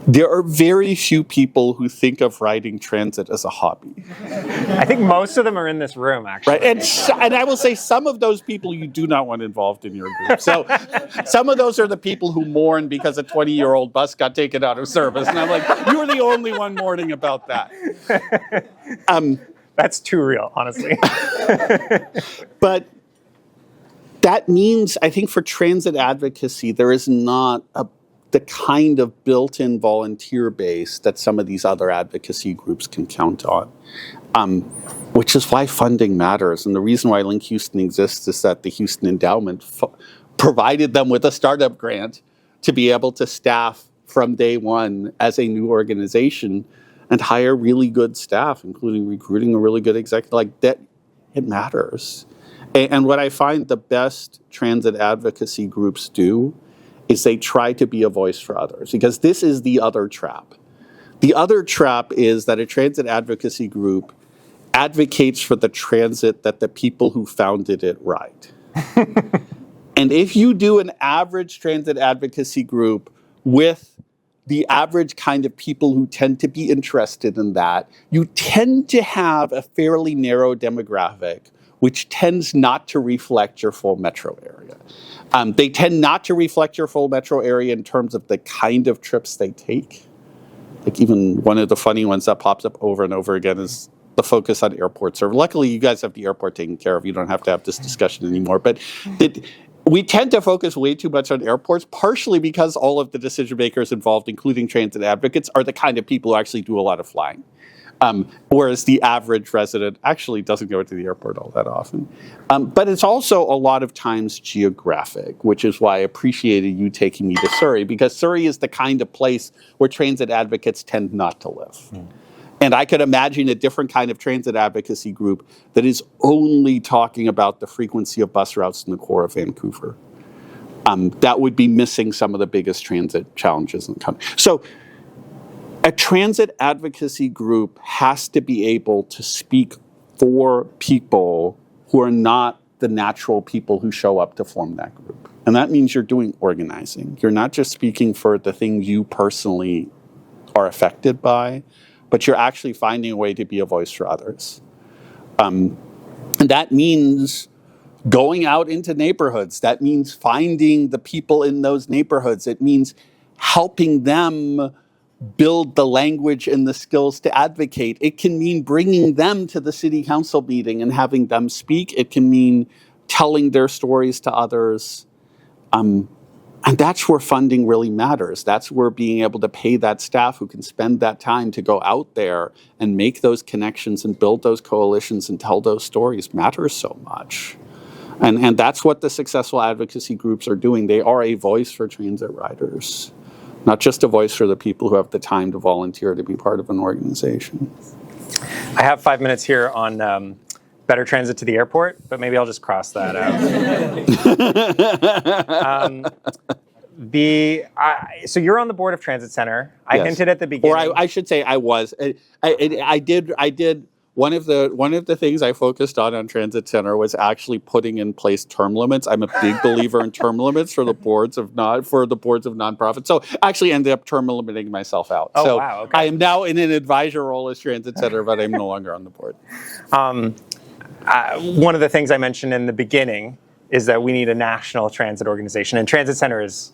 There are very few people who think of riding transit as a hobby. I think most of them are in this room, actually. Right, and I will say some of those people you do not want involved in your group. So some of those are the people who mourn because a 20-year-old bus got taken out of service. And I'm like, you were the only one mourning about that. That's too real, honestly. But that means, I think, for transit advocacy, there is not the kind of built-in volunteer base that some of these other advocacy groups can count on, which is why funding matters. And the reason why Link Houston exists is that the Houston Endowment provided them with a startup grant to be able to staff from day one as a new organization and hire really good staff, including recruiting a really good executive. Like that, it matters. And what I find the best transit advocacy groups do is they try to be a voice for others, because this is the other trap. The other trap is that a transit advocacy group advocates for the transit that the people who founded it ride. And if you do an average transit advocacy group with the average kind of people who tend to be interested in that, you tend to have a fairly narrow demographic, which tends not to reflect your full metro area. They tend not to reflect your full metro area in terms of the kind of trips they take. Like even one of the funny ones that pops up over and over again is the focus on airport service. Luckily, you guys have the airport taken care of. You don't have to have this discussion anymore. But we tend to focus way too much on airports, partially because all of the decision makers involved, including transit advocates, are the kind of people who actually do a lot of flying. Whereas the average resident actually doesn't go to the airport all that often. But it's also a lot of times geographic, which is why I appreciated you taking me to Surrey, because Surrey is the kind of place where transit advocates tend not to live. And I could imagine a different kind of transit advocacy group that is only talking about the frequency of bus routes in the core of Vancouver. That would be missing some of the biggest transit challenges in the country. So a transit advocacy group has to be able to speak for people who are not the natural people who show up to form that group. And that means you're doing organizing. You're not just speaking for the things you personally are affected by, but you're actually finding a way to be a voice for others. And that means going out into neighborhoods. That means finding the people in those neighborhoods. It means helping them build the language and the skills to advocate. It can mean bringing them to the city council meeting and having them speak. It can mean telling their stories to others. And that's where funding really matters. That's where being able to pay that staff who can spend that time to go out there and make those connections and build those coalitions and tell those stories matters so much. And that's what the successful advocacy groups are doing. They are a voice for transit riders, not just a voice for the people who have the time to volunteer to be part of an organization. I have 5 minutes here on better transit to the airport, but maybe I'll just cross that out. So you're on the board of Transit Center. I hinted at the beginning. Or I should say I was. I did one of the things I focused on Transit Center was actually putting in place term limits. I'm a big believer in term limits for the boards of nonprofits. So actually ended up term limiting myself out. Oh, so wow, okay. I am now in an advisor role as Transit Center, but I'm no longer on the board. One of the things I mentioned in the beginning is that we need a national transit organization, and Transit Center is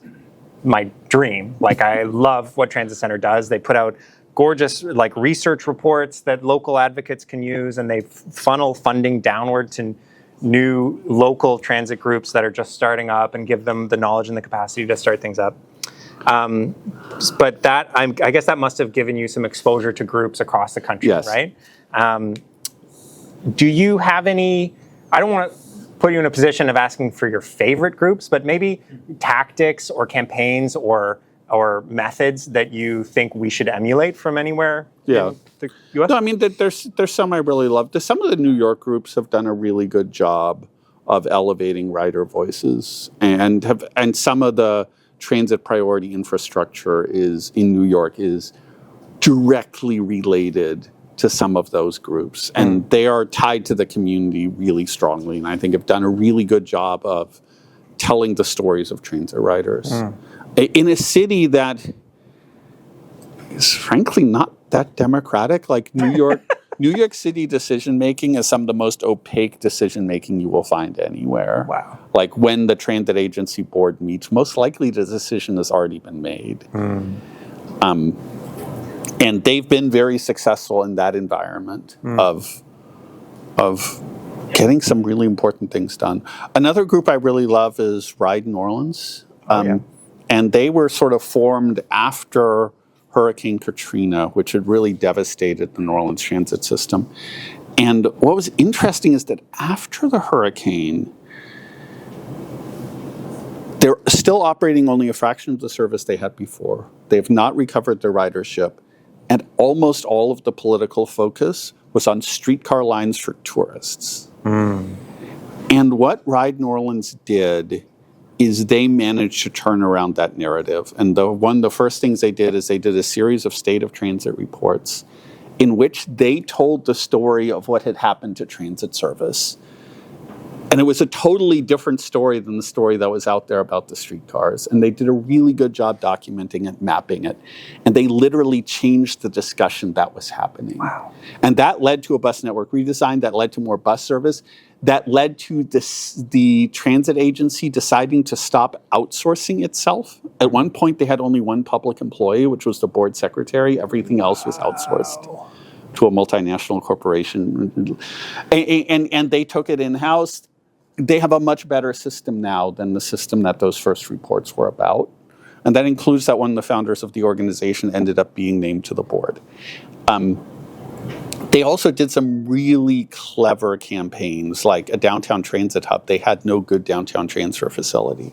my dream. Like, I love what Transit Center does. They put out gorgeous like research reports that local advocates can use, and they funnel funding downward to new local transit groups that are just starting up and give them the knowledge and the capacity to start things up. But that I guess that must have given you some exposure to groups across the country, Yes. right? Do you have any? I don't want to put you in a position of asking for your favorite groups, but maybe tactics or campaigns or methods that you think we should emulate from anywhere in the U.S.? No, I mean, there's some I really love. Some of the New York groups have done a really good job of elevating rider voices, and some of the transit priority infrastructure in New York is directly related to some of those groups, and they are tied to the community really strongly, and I think have done a really good job of telling the stories of transit riders. In a city that is frankly not that democratic, like New York, New York City decision making is some of the most opaque decision making you will find anywhere. Wow. Like when the transit agency board meets, most likely the decision has already been made. And they've been very successful in that environment of getting some really important things done. Another group I really love is Ride New Orleans. And they were sort of formed after Hurricane Katrina, which had really devastated the New Orleans transit system. And what was interesting is that after the hurricane, they're still operating only a fraction of the service they had before. They've not recovered their ridership. And almost all of the political focus was on streetcar lines for tourists. And what Ride New Orleans did is they managed to turn around that narrative. And the first things they did is they did a series of state of transit reports in which they told the story of what had happened to transit service. And it was a totally different story than the story that was out there about the streetcars. And they did a really good job documenting it, mapping it. And they literally changed the discussion that was happening. Wow. And that led to a bus network redesign, that led to more bus service, that led to the transit agency deciding to stop outsourcing itself. At one point, they had only one public employee, which was the board secretary. Everything else was outsourced to a multinational corporation. And they took it in-house. They have a much better system now than the system that those first reports were about. And that includes that one of the founders of the organization ended up being named to the board. They also did some really clever campaigns, like a downtown transit hub. They had no good downtown transfer facility.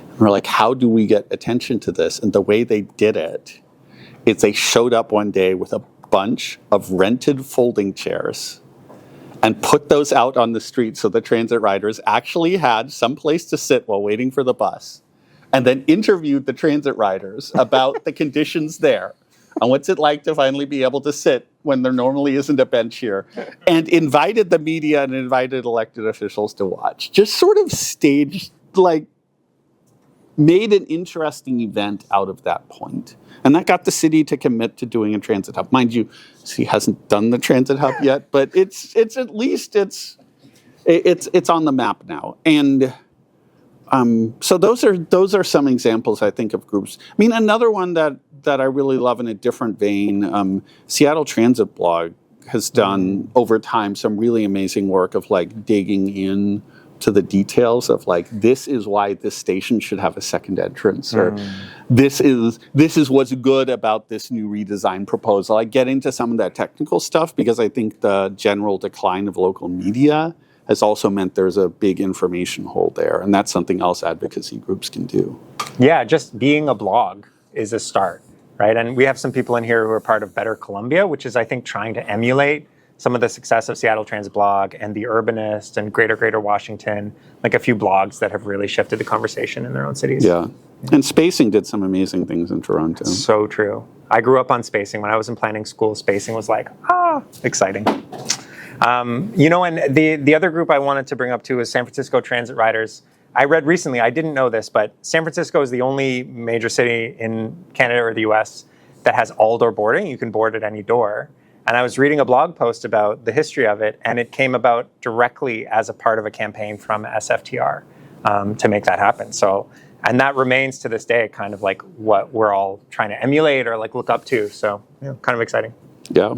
And we're like, how do we get attention to this? And the way they did it is they showed up one day with a bunch of rented folding chairs and put those out on the street so the transit riders actually had some place to sit while waiting for the bus, and then interviewed the transit riders about the conditions there and what's it like to finally be able to sit when there normally isn't a bench here, and invited the media and invited elected officials to watch. Just sort of staged, like, made an interesting event out of that point. And that got the city to commit to doing a transit hub. Mind you, the city hasn't done the transit hub yet, but it's at least it's on the map now. And so those are some examples, I think, of groups. I mean, another one that I really love in a different vein, Seattle Transit Blog has done over time some really amazing work of like digging in to the details of like, this is why this station should have a second entrance, or this is what's good about this new redesign proposal. I get into some of that technical stuff because I think the general decline of local media has also meant there's a big information hole there, and that's something else advocacy groups can do. Yeah, just being a blog is a start, right? And we have some people in here who are part of Better Columbia, which is, I think, trying to emulate some of the success of Seattle Transit Blog and The Urbanist and Greater Washington, like a few blogs that have really shifted the conversation in their own cities. Yeah. And Spacing did some amazing things in Toronto. So true. I grew up on Spacing. When I was in planning school, Spacing was like, exciting. And the other group I wanted to bring up too is San Francisco transit riders. I read recently, I didn't know this, but San Francisco is the only major city in Canada or the US that has all-door boarding. You can board at any door. And I was reading a blog post about the history of it, and it came about directly as a part of a campaign from SFTR to make that happen. So, and that remains to this day kind of like what we're all trying to emulate or like look up to. So, kind of exciting. Yeah.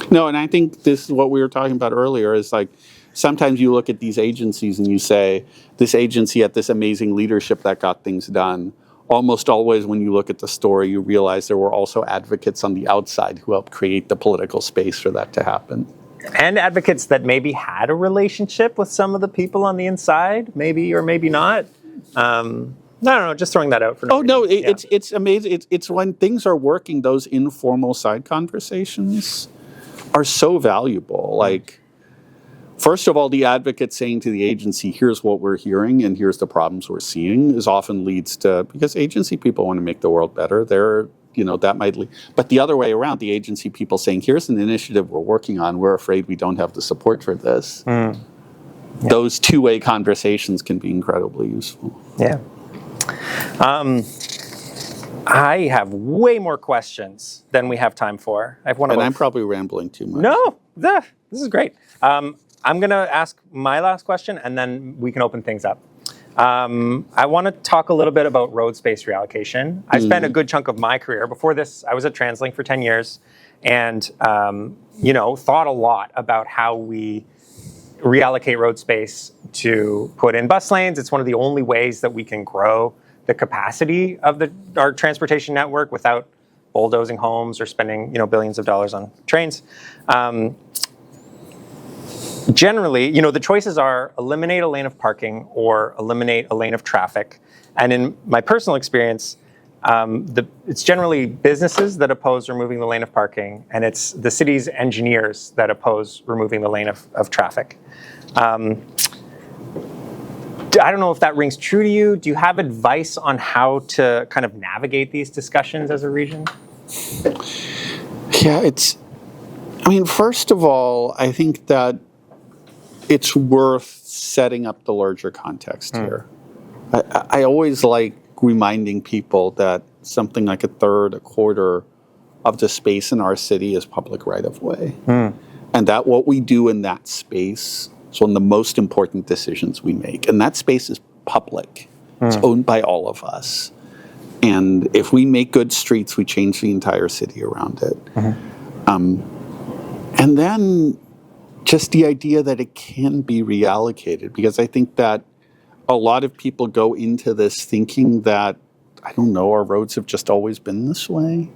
No, and I think this is what we were talking about earlier is like, sometimes you look at these agencies and you say, this agency had this amazing leadership that got things done. Almost always when you look at the story, you realize there were also advocates on the outside who helped create the political space for that to happen. And advocates that maybe had a relationship with some of the people on the inside, maybe or maybe not. I don't know, just throwing that out for now. It's amazing. It's when things are working, those informal side conversations are so valuable. Like, first of all, the advocate saying to the agency, here's what we're hearing and here's the problems we're seeing is often leads to, because agency people want to make the world better. That might lead. But the other way around, the agency people saying, here's an initiative we're working on. We're afraid we don't have the support for this. Those two-way conversations can be incredibly useful. Yeah. I have way more questions than we have time for. I have one. And I'm probably rambling too much. No, this is great. I'm going to ask my last question, and then we can open things up. I want to talk a little bit about road space reallocation. I spent a good chunk of my career. Before this, I was at TransLink for 10 years and, thought a lot about how we reallocate road space to put in bus lanes. It's one of the only ways that we can grow the capacity of our transportation network without bulldozing homes or spending, billions of dollars on trains. Generally, the choices are eliminate a lane of parking or eliminate a lane of traffic. And in my personal experience, it's generally businesses that oppose removing the lane of parking, and it's the city's engineers that oppose removing the lane of traffic. I don't know if that rings true to you. Do you have advice on how to kind of navigate these discussions as a region? Yeah, first of all, I think that it's worth setting up the larger context here. I always like reminding people that something like a third, a quarter of the space in our city is public right-of-way. And that what we do in that space is one of the most important decisions we make. And that space is public. It's owned by all of us. And if we make good streets, we change the entire city around it. And then just the idea that it can be reallocated, because I think that a lot of people go into this thinking that, our roads have just always been this way.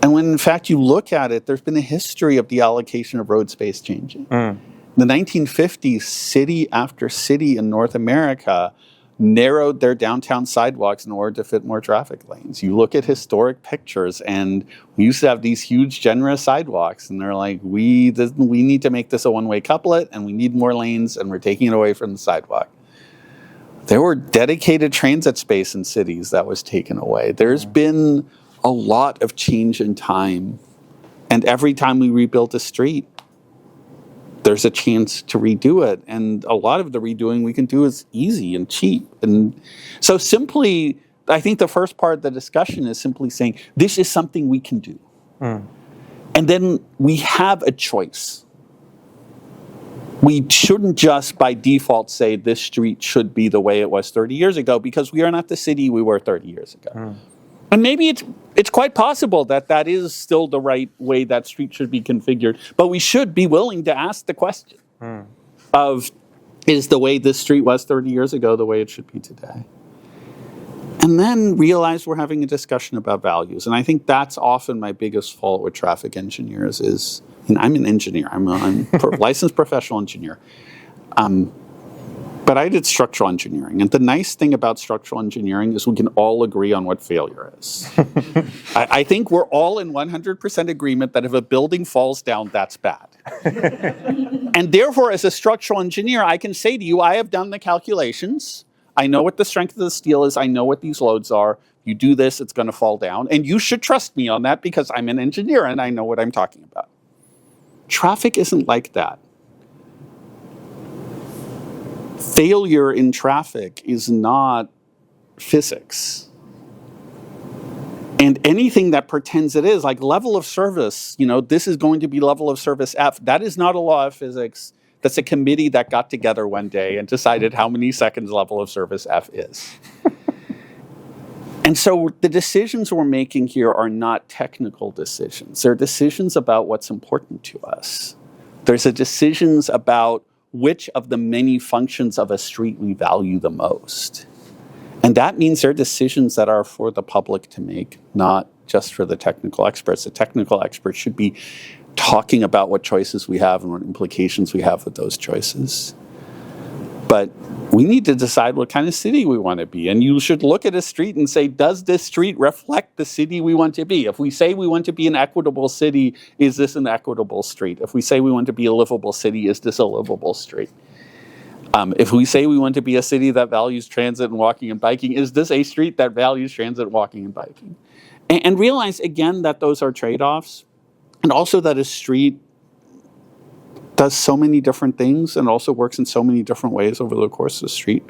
And when in fact you look at it, there's been a history of the allocation of road space changing. In the 1950s, city after city in North America narrowed their downtown sidewalks in order to fit more traffic lanes. You look at historic pictures, and we used to have these huge, generous sidewalks, and they're like, we need to make this a one-way couplet, and we need more lanes, and we're taking it away from the sidewalk. There were dedicated transit space in cities that was taken away. There's been a lot of change in time, and every time we rebuilt a street, there's a chance to redo it. And a lot of the redoing we can do is easy and cheap. And so simply, I think the first part of the discussion is simply saying, this is something we can do. And then we have a choice. We shouldn't just by default say this street should be the way it was 30 years ago, because we are not the city we were 30 years ago. And maybe it's quite possible that is still the right way that street should be configured. But we should be willing to ask the question of, is the way this street was 30 years ago the way it should be today? And then realize we're having a discussion about values. And I think that's often my biggest fault with traffic engineers is, and I'm an engineer. I'm a licensed professional engineer. But I did structural engineering. And the nice thing about structural engineering is we can all agree on what failure is. I think we're all in 100% agreement that if a building falls down, that's bad. And therefore, as a structural engineer, I can say to you, I have done the calculations. I know what the strength of the steel is. I know what these loads are. You do this, it's going to fall down. And you should trust me on that because I'm an engineer and I know what I'm talking about. Traffic isn't like that. Failure in traffic is not physics. And anything that pretends it is, like level of service, this is going to be level of service F. That is not a law of physics. That's a committee that got together one day and decided how many seconds level of service F is. And so the decisions we're making here are not technical decisions. They're decisions about what's important to us. There's decisions about which of the many functions of a street we value the most. And that means they're decisions that are for the public to make, not just for the technical experts. The technical experts should be talking about what choices we have and what implications we have with those choices. But we need to decide what kind of city we want to be. And you should look at a street and say, does this street reflect the city we want to be? If we say we want to be an equitable city, is this an equitable street? If we say we want to be a livable city, is this a livable street? If we say we want to be a city that values transit and walking and biking, is this a street that values transit, walking, and biking? And realize, again, that those are trade-offs. And also that a street does so many different things and also works in so many different ways over the course of the street.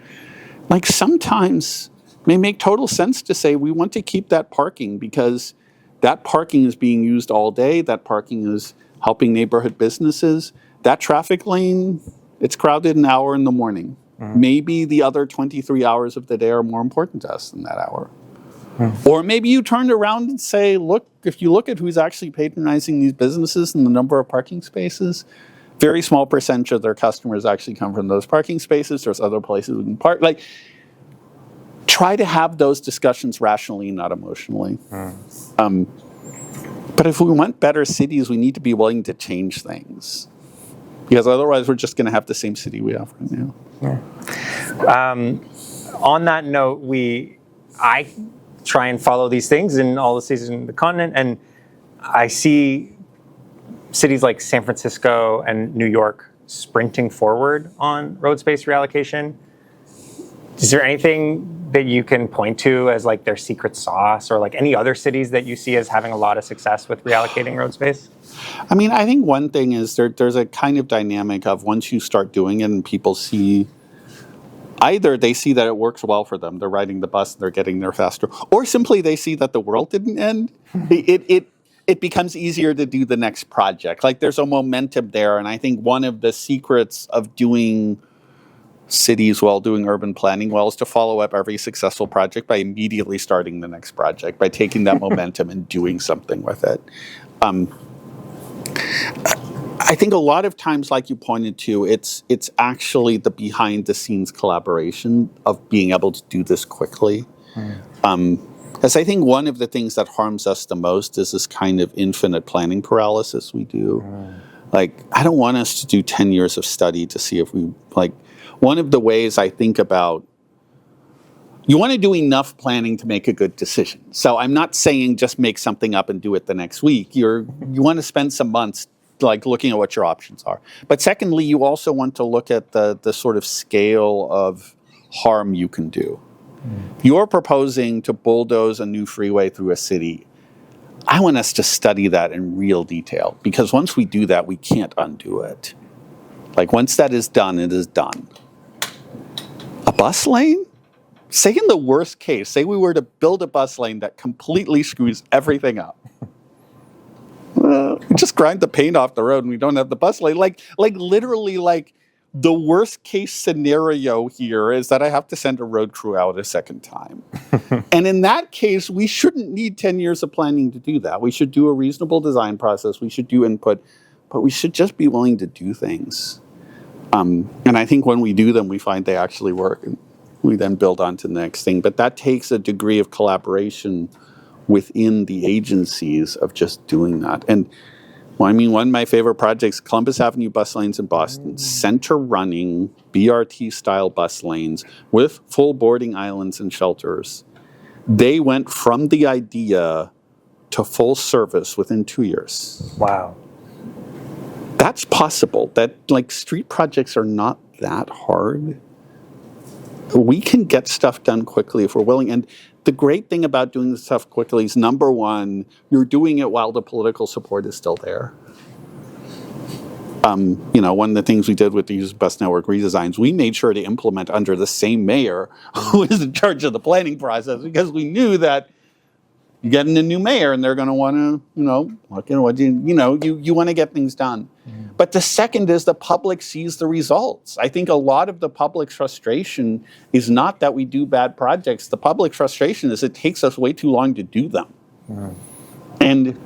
Like sometimes it may make total sense to say we want to keep that parking because that parking is being used all day. That parking is helping neighborhood businesses. That traffic lane, it's crowded an hour in the morning. Mm-hmm. Maybe the other 23 hours of the day are more important to us than that hour. Mm-hmm. Or maybe you turn around and say, look, if you look at who's actually patronizing these businesses and the number of parking spaces, very small percentage of their customers actually come from those parking spaces. There's other places we can park. Like, try to have those discussions rationally, not emotionally. But if we want better cities, we need to be willing to change things. Because otherwise, we're just going to have the same city we have right now. Yeah. On that note, I try and follow these things in all the cities in the continent, and I see cities like San Francisco and New York sprinting forward on road space reallocation. Is there anything that you can point to as like their secret sauce, or like any other cities that you see as having a lot of success with reallocating road space? I mean, I think one thing is there's a kind of dynamic of once you start doing it and people see, either they see that it works well for them, they're riding the bus, they're getting there faster, or simply they see that the world didn't end. It becomes easier to do the next project. Like there's a momentum there. And I think one of the secrets of doing cities well, doing urban planning well, is to follow up every successful project by immediately starting the next project, by taking that momentum and doing something with it. I think a lot of times, like you pointed to, it's actually the behind the scenes collaboration of being able to do this quickly. As I think one of the things that harms us the most is this kind of infinite planning paralysis we do. Like, I don't want us to do 10 years of study to see if we, like, one of the ways I think about, you want to do enough planning to make a good decision. So I'm not saying just make something up and do it the next week. You want to spend some months like looking at what your options are. But secondly, you also want to look at the sort of scale of harm you can do. You're proposing to bulldoze a new freeway through a city. I want us to study that in real detail, because once we do that, we can't undo it. Like once that is done, it is done. A bus lane? Say in the worst case, say we were to build a bus lane that completely screws everything up. We just grind the paint off the road and we don't have the bus lane. Like literally, like the worst case scenario here is that I have to send a road crew out a second time. And in that case, we shouldn't need 10 years of planning to do that. We should do a reasonable design process. We should do input, but we should just be willing to do things. And I think when we do them, we find they actually work, and we then build on to the next thing. But that takes a degree of collaboration within the agencies of just doing that. And well, I mean, one of my favorite projects, Columbus Avenue bus lanes in Boston, center running BRT style bus lanes with full boarding islands and shelters. They went from the idea to full service within 2 years. Wow. That's possible. That, like, street projects are not that hard. We can get stuff done quickly if we're willing. And the great thing about doing this stuff quickly is, number one, you're doing it while the political support is still there. One of the things we did with these bus network redesigns, we made sure to implement under the same mayor who is in charge of the planning process, because we knew that you get in a new mayor and they're going to want to, you want to get things done. But the second is the public sees the results. I think a lot of the public's frustration is not that we do bad projects. The public frustration is it takes us way too long to do them. And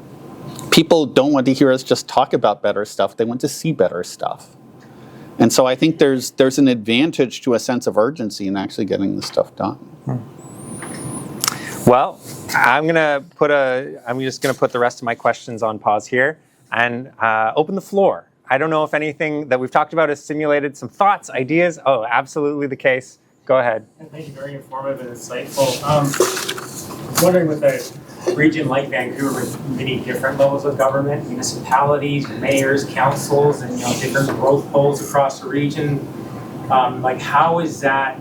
people don't want to hear us just talk about better stuff. They want to see better stuff. And so I think there's an advantage to a sense of urgency in actually getting this stuff done. Well, I'm just gonna put the rest of my questions on pause here and open the floor. I don't know if anything that we've talked about has stimulated some thoughts, ideas. Oh, absolutely the case. Go ahead. Thank you, very informative and insightful. I'm wondering, with a region like Vancouver with many different levels of government, municipalities, mayors, councils, and different growth goals across the region, how does that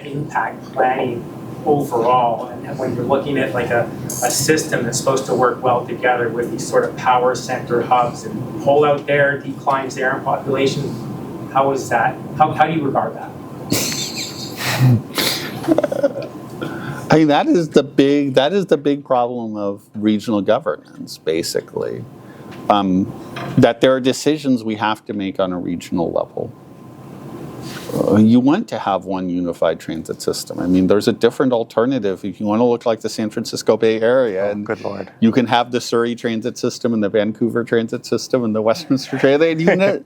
impact planning overall? And when you're looking at like a system that's supposed to work well together with these sort of power center hubs, and pull out there declines there in population, how is that? How do you regard that? I mean, that is the big problem of regional governance, basically. That there are decisions we have to make on a regional level. You want to have one unified transit system. I mean, there's a different alternative if you want to look like the San Francisco Bay Area. And good Lord. You can have the Surrey transit system and the Vancouver transit system and the Westminster transit.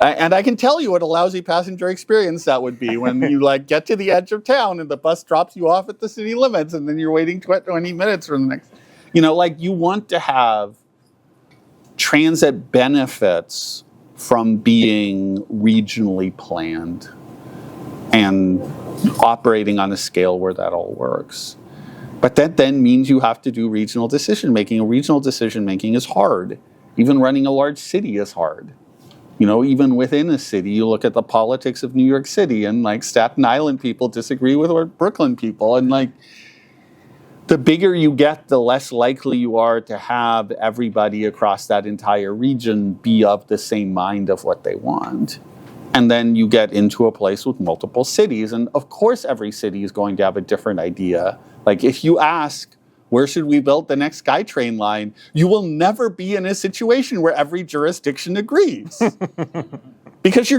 And I can tell you what a lousy passenger experience that would be when you get to the edge of town and the bus drops you off at the city limits and then you're waiting 20 minutes for the next. You want to have transit benefits from being regionally planned and operating on a scale where that all works. But that then means you have to do regional decision making. And regional decision making is hard. Even running a large city is hard. Even within a city, you look at the politics of New York City, and Staten Island people disagree with Brooklyn people. And the bigger you get, the less likely you are to have everybody across that entire region be of the same mind of what they want. And then you get into a place with multiple cities. And of course, every city is going to have a different idea. If you ask, where should we build the next SkyTrain line? You will never be in a situation where every jurisdiction agrees. Because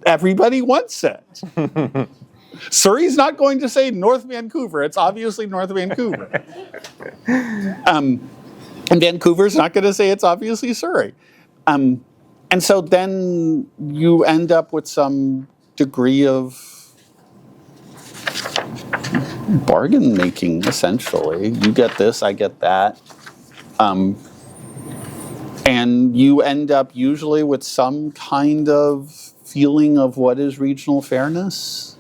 everybody wants it. Surrey's not going to say North Vancouver. It's obviously North Vancouver. And Vancouver's not going to say it's obviously Surrey. And so then you end up with some degree of bargain making, essentially. You get this, I get that. And you end up usually with some kind of feeling of what is regional fairness.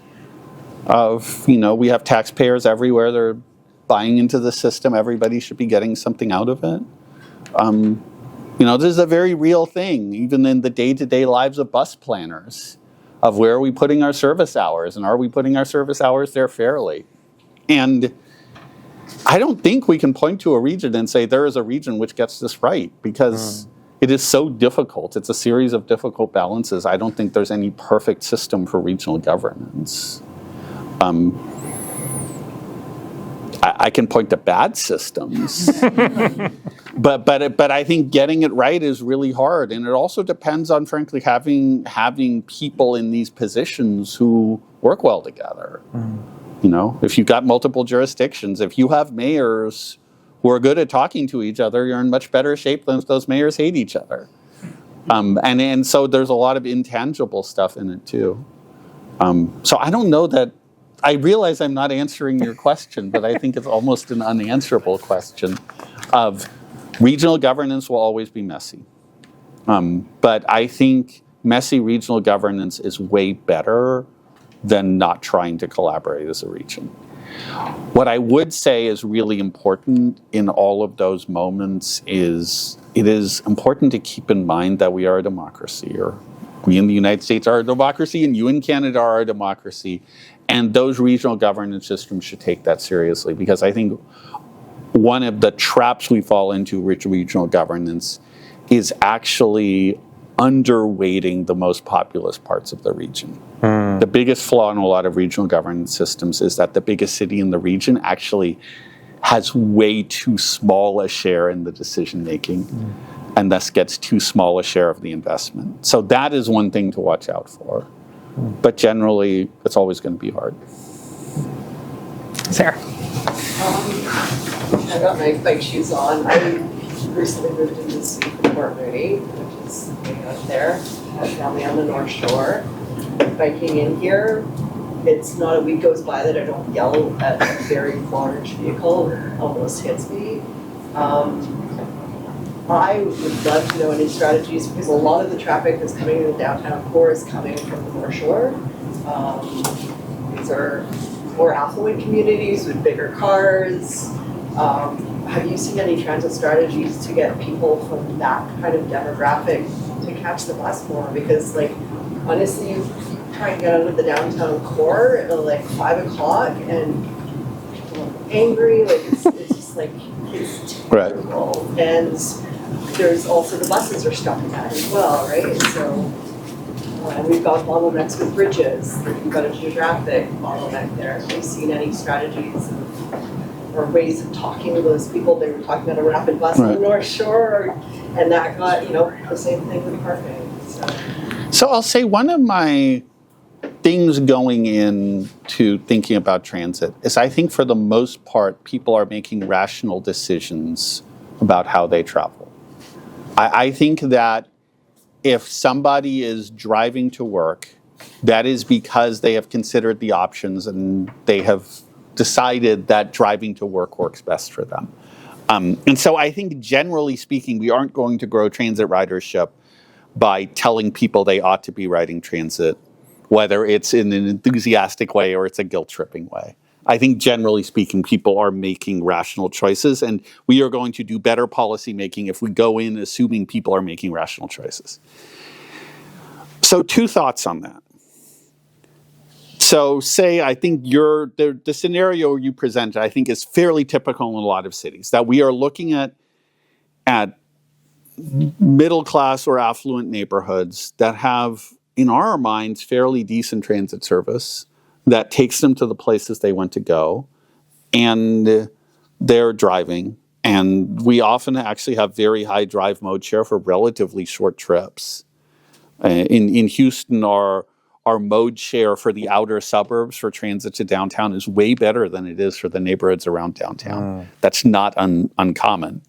We have taxpayers everywhere. They're buying into the system. Everybody should be getting something out of it. This is a very real thing, even in the day-to-day lives of bus planners, of where are we putting our service hours, and are we putting our service hours there fairly? And I don't think we can point to a region and say there is a region which gets this right, because it is so difficult. It's a series of difficult balances. I don't think there's any perfect system for regional governance. I can point to bad systems, but I think getting it right is really hard, and it also depends on, frankly, having people in these positions who work well together. If you've got multiple jurisdictions, if you have mayors who are good at talking to each other, you're in much better shape than if those mayors hate each other. And so there's a lot of intangible stuff in it too. So I don't know that. I realize I'm not answering your question, but I think it's almost an unanswerable question of regional governance will always be messy. But I think messy regional governance is way better than not trying to collaborate as a region. What I would say is really important in all of those moments is it is important to keep in mind that we are a democracy, or we in the United States are a democracy, and you in Canada are a democracy. And those regional governance systems should take that seriously, because I think one of the traps we fall into with regional governance is actually underweighting the most populous parts of the region. The biggest flaw in a lot of regional governance systems is that the biggest city in the region actually has way too small a share in the decision making and thus gets too small a share of the investment. So that is one thing to watch out for. But generally, it's always going to be hard. Sarah. I got my bike shoes on. I recently moved into the city from Port Moody, which is way out there, family on the North Shore. Biking in here, it's not a week goes by that I don't yell at a very large vehicle that almost hits me. I would love to know any strategies because a lot of the traffic that's coming in the downtown core is coming from the North Shore. These are more affluent communities with bigger cars. Have you seen any transit strategies to get people from that kind of demographic to catch the bus more? Because like, honestly, you try and get out of the downtown core at like 5 o'clock and people are angry, like it's just like, it's terrible. Right. And there's also the buses are stuck in that as well, right? So, and we've got bottlenecks with bridges, we've got a geographic bottleneck there. Have you seen any strategies or ways of talking to those people? They were talking about a rapid bus on the North Shore, and that got, the same thing with parking. So I'll say one of my things going into thinking about transit is I think for the most part, people are making rational decisions about how they travel. I think that if somebody is driving to work, that is because they have considered the options and they have decided that driving to work works best for them. And so I think generally speaking, we aren't going to grow transit ridership by telling people they ought to be riding transit, whether it's in an enthusiastic way or it's a guilt-tripping way. I think generally speaking, people are making rational choices, and we are going to do better policy making if we go in assuming people are making rational choices. So 2 thoughts on that. So say, I think the scenario you presented, I think is fairly typical in a lot of cities, that we are looking at middle class or affluent neighborhoods that have, in our minds, fairly decent transit service that takes them to the places they want to go, and they're driving. And we often actually have very high drive mode share for relatively short trips. In Houston, our mode share for the outer suburbs for transit to downtown is way better than it is for the neighborhoods around downtown. That's not uncommon.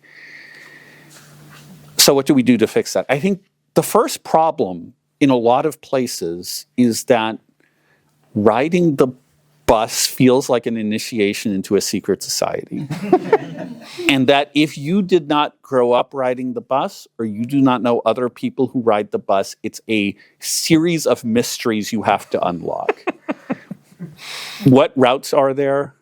So what do we do to fix that? I think the first problem in a lot of places is that riding the bus feels like an initiation into a secret society. And that if you did not grow up riding the bus, or you do not know other people who ride the bus, it's a series of mysteries you have to unlock. What routes are there?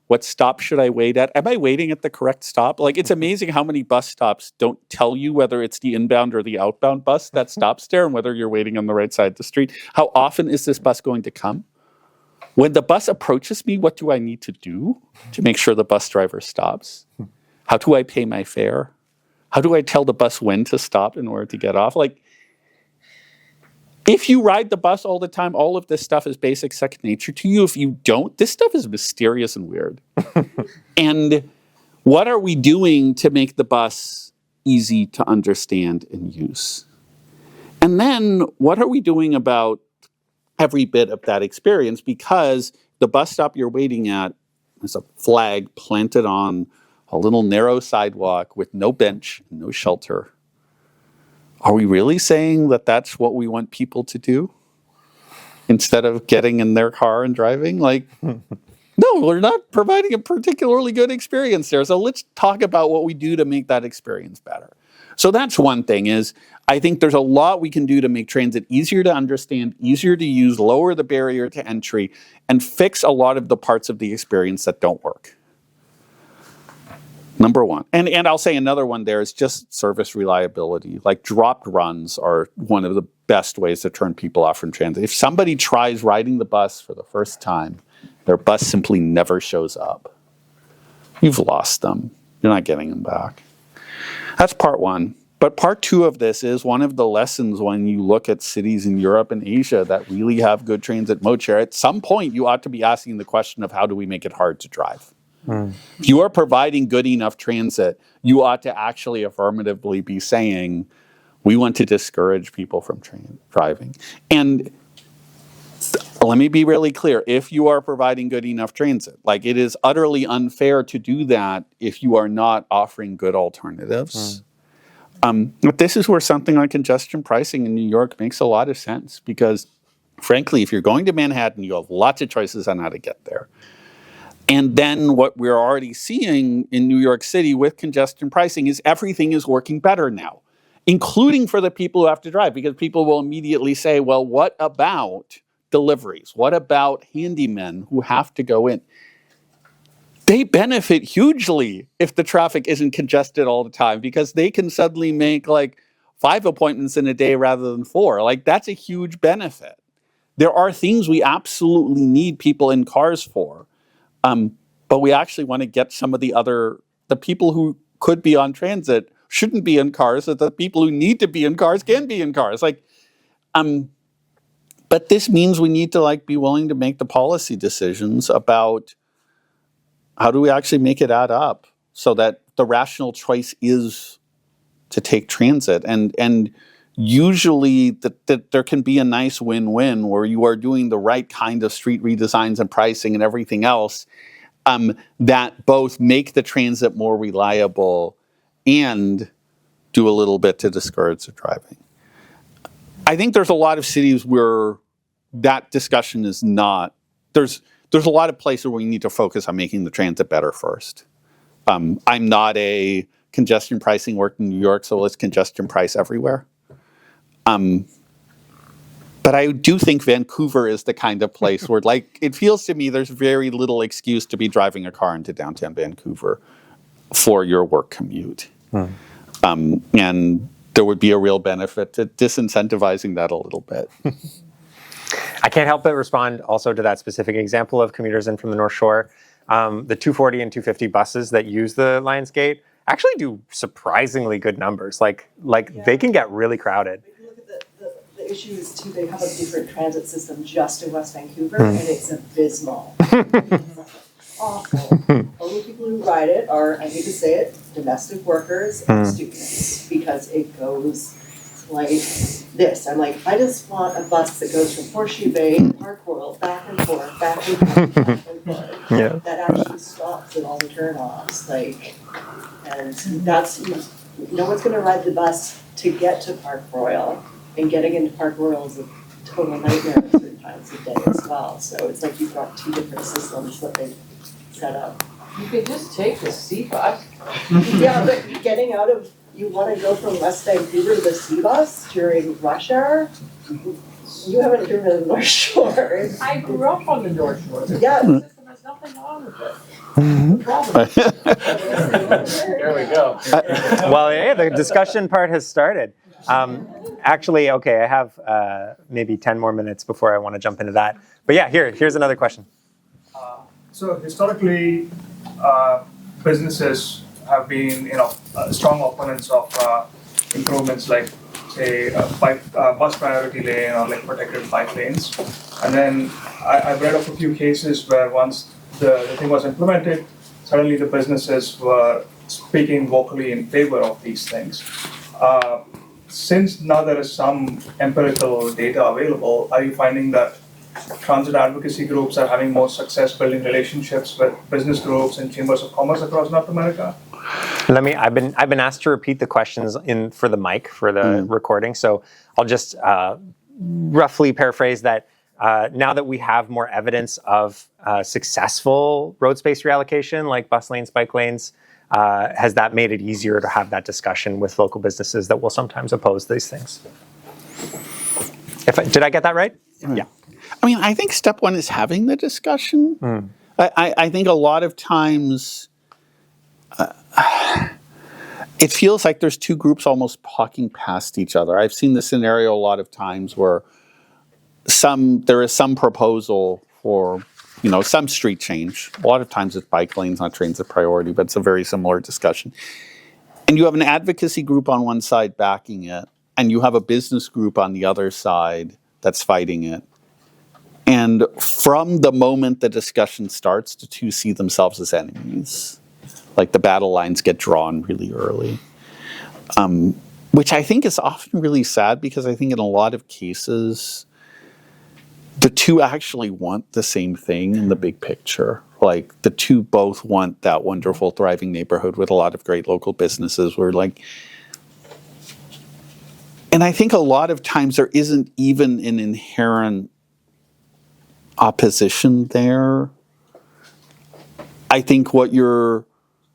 What stop should I wait at? Am I waiting at the correct stop? Like, it's amazing how many bus stops don't tell you whether it's the inbound or the outbound bus that stops there and whether you're waiting on the right side of the street. How often is this bus going to come? When the bus approaches me, what do I need to do to make sure the bus driver stops? How do I pay my fare? How do I tell the bus when to stop in order to get off? Like, if you ride the bus all the time, all of this stuff is basic second nature to you. If you don't, this stuff is mysterious and weird. And what are we doing to make the bus easy to understand and use? And then what are we doing about every bit of that experience? Because the bus stop you're waiting at is a flag planted on a little narrow sidewalk with no bench, no shelter. Are we really saying that that's what we want people to do instead of getting in their car and driving? Like, no, we're not providing a particularly good experience there. So let's talk about what we do to make that experience better. So that's one thing is, I think there's a lot we can do to make transit easier to understand, easier to use, lower the barrier to entry, and fix a lot of the parts of the experience that don't work. Number one. And I'll say another one there is just service reliability. Like, dropped runs are one of the best ways to turn people off from transit. If somebody tries riding the bus for the first time, their bus simply never shows up, you've lost them. You're not getting them back. That's part one. But part two of this is one of the lessons when you look at cities in Europe and Asia that really have good transit mode share. At some point, you ought to be asking the question of how do we make it hard to drive? If you are providing good enough transit, you ought to actually affirmatively be saying, we want to discourage people from driving. And let me be really clear. If you are providing good enough transit, like it is utterly unfair to do that if you are not offering good alternatives. But this is where something like congestion pricing in New York makes a lot of sense because, frankly, if you're going to Manhattan, you have lots of choices on how to get there. And then what we're already seeing in New York City with congestion pricing is everything is working better now, including for the people who have to drive, because people will immediately say, well, what about deliveries? What about handymen who have to go in? They benefit hugely if the traffic isn't congested all the time because they can suddenly make like 5 appointments in a day rather than 4. Like that's a huge benefit. There are things we absolutely need people in cars for. But we actually want to get some of the people who could be on transit shouldn't be in cars, so the people who need to be in cars can be in cars. But this means we need to be willing to make the policy decisions about how do we actually make it add up so that the rational choice is to take transit. And usually that there can be a nice win-win where you are doing the right kind of street redesigns and pricing and everything else that both make the transit more reliable and do a little bit to discourage the driving. I think there's a lot of cities where that discussion is not, there's a lot of places where we need to focus on making the transit better first. I'm not a congestion pricing work in New York, so let's congestion price everywhere. But I do think Vancouver is the kind of place where, it feels to me there's very little excuse to be driving a car into downtown Vancouver for your work commute. And there would be a real benefit to disincentivizing that a little bit. I can't help but respond also to that specific example of commuters in from the North Shore. The 240 and 250 buses that use the Lions Gate actually do surprisingly good numbers. They can get really crowded. The issue is too, they have a different transit system just in West Vancouver, and it's abysmal. Awful. Only people who ride it are, I hate to say it, domestic workers and students, because it goes like this. I'm like, I just want a bus that goes from Horseshoe Bay to Park Royal, back and forth, back and forth, back and forth. Yeah. That actually stops at all the turnoffs. And that's, no one's gonna ride the bus to get to Park Royal, and getting into Park Royal is a total nightmare at certain times of day as well. So it's like you've got two different systems that they set up. You could just take the C bus. Yeah, but getting out of, you wanna go from West Vancouver to the C bus during rush hour? You haven't driven the North Shore. I grew up on the North Shore. Yeah. The system has nothing wrong with it. The problem. There we go. Well, yeah, the discussion part has started. Actually, okay, I have maybe 10 more minutes before I want to jump into that. But yeah, here's another question. So historically, businesses have been, strong opponents of improvements like, say, bus priority lane or protected bike lanes. And then I've read of a few cases where once the thing was implemented, suddenly the businesses were speaking vocally in favor of these things. Since now there is some empirical data available, are you finding that transit advocacy groups are having more success building relationships with business groups and chambers of commerce across North America? I've been asked to repeat the questions for the mic for the recording, so I'll just roughly paraphrase that. Now that we have more evidence of successful road space reallocation, like bus lanes, bike lanes, has that made it easier to have that discussion with local businesses that will sometimes oppose these things? Did I get that right? Yeah. I mean, I think step one is having the discussion. I think a lot of times it feels like there's two groups almost talking past each other. I've seen the scenario a lot of times where there is some proposal for some street change. A lot of times it's bike lanes, not transit priority, but it's a very similar discussion. and you have an advocacy group on one side backing it, and you have a business group on the other side that's fighting it. And from the moment the discussion starts, the two see themselves as enemies. Like the battle lines get drawn really early. Which I think is often really sad, because I think in a lot of cases, the two actually want the same thing in the big picture. Like the two both want that wonderful, thriving neighborhood with a lot of great local businesses where like, and I think a lot of times there isn't even an inherent opposition there. I think what you're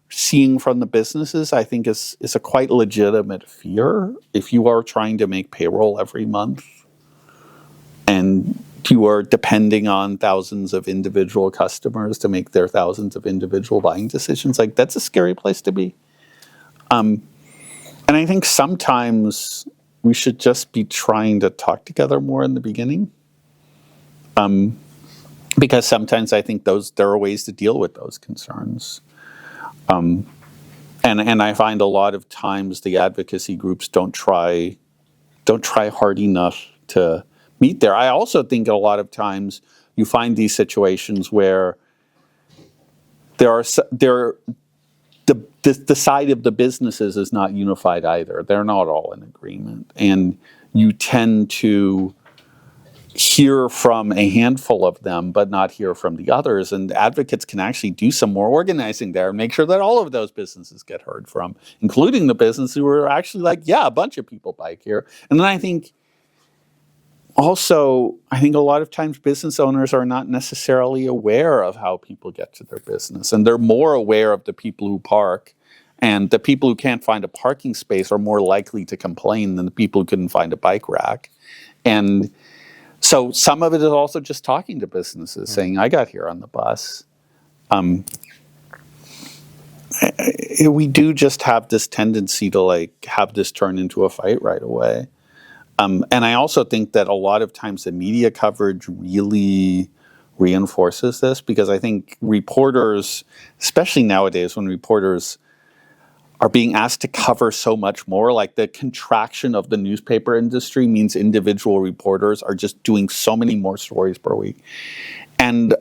seeing from the businesses, I think is a quite legitimate fear. If you are trying to make payroll every month and you are depending on thousands of individual customers to make their thousands of individual buying decisions, like that's a scary place to be. And I think sometimes we should just be trying to talk together more in the beginning. Because sometimes I think there are ways to deal with those concerns. And I find a lot of times the advocacy groups don't try hard enough to meet there. I also think a lot of times you find these situations where the side of the businesses is not unified either. They're not all in agreement, and you tend to hear from a handful of them, but not hear from the others. And advocates can actually do some more organizing there and make sure that all of those businesses get heard from, including the businesses who are actually like, yeah, a bunch of people bike here. And then I think a lot of times business owners are not necessarily aware of how people get to their business. And they're more aware of the people who park. And the people who can't find a parking space are more likely to complain than the people who couldn't find a bike rack. And so some of it is also just talking to businesses, saying, I got here on the bus. We do just have this tendency to like have this turn into a fight right away. And I also think that a lot of times the media coverage really reinforces this, because I think reporters, especially nowadays when reporters are being asked to cover so much more, like the contraction of the newspaper industry means individual reporters are just doing so many more stories per week. And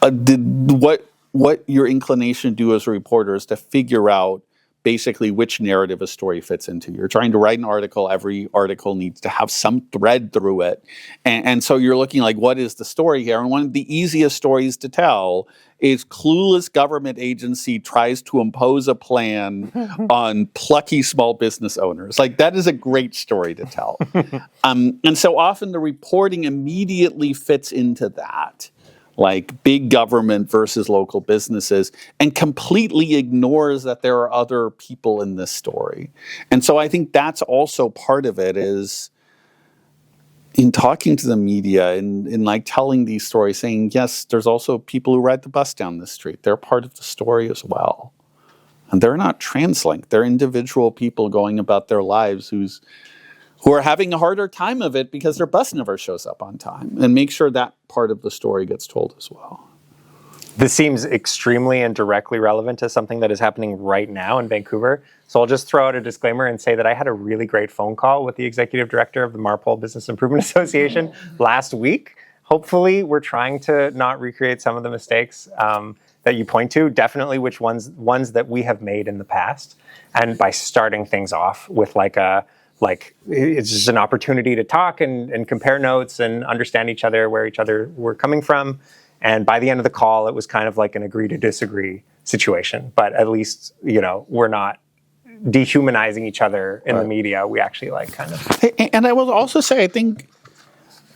what your inclination to do as a reporter is to figure out basically which narrative a story fits into. You're trying to write an article. Every article needs to have some thread through it. And so you're looking like, what is the story here? And one of the easiest stories to tell is clueless government agency tries to impose a plan on plucky small business owners. Like, that is a great story to tell. And so often the reporting immediately fits into that, like big government versus local businesses, and completely ignores that there are other people in this story. And so I think that's also part of it, is in talking to the media and in like telling these stories, saying, yes, there's also people who ride the bus down the street. They're part of the story as well. And they're not TransLink. They're individual people going about their lives who are having a harder time of it because their bus never shows up on time, and make sure that part of the story gets told as well. This seems extremely and directly relevant to something that is happening right now in Vancouver. So I'll just throw out a disclaimer and say that I had a really great phone call with the executive director of the Marpole Business Improvement Association last week. Hopefully we're trying to not recreate some of the mistakes that you point to, definitely which ones that we have made in the past. And by starting things off with it's just an opportunity to talk and compare notes and understand each other, where each other were coming from. And by the end of the call, it was kind of like an agree to disagree situation. But at least, we're not dehumanizing each other in the media. We actually And I will also say, I think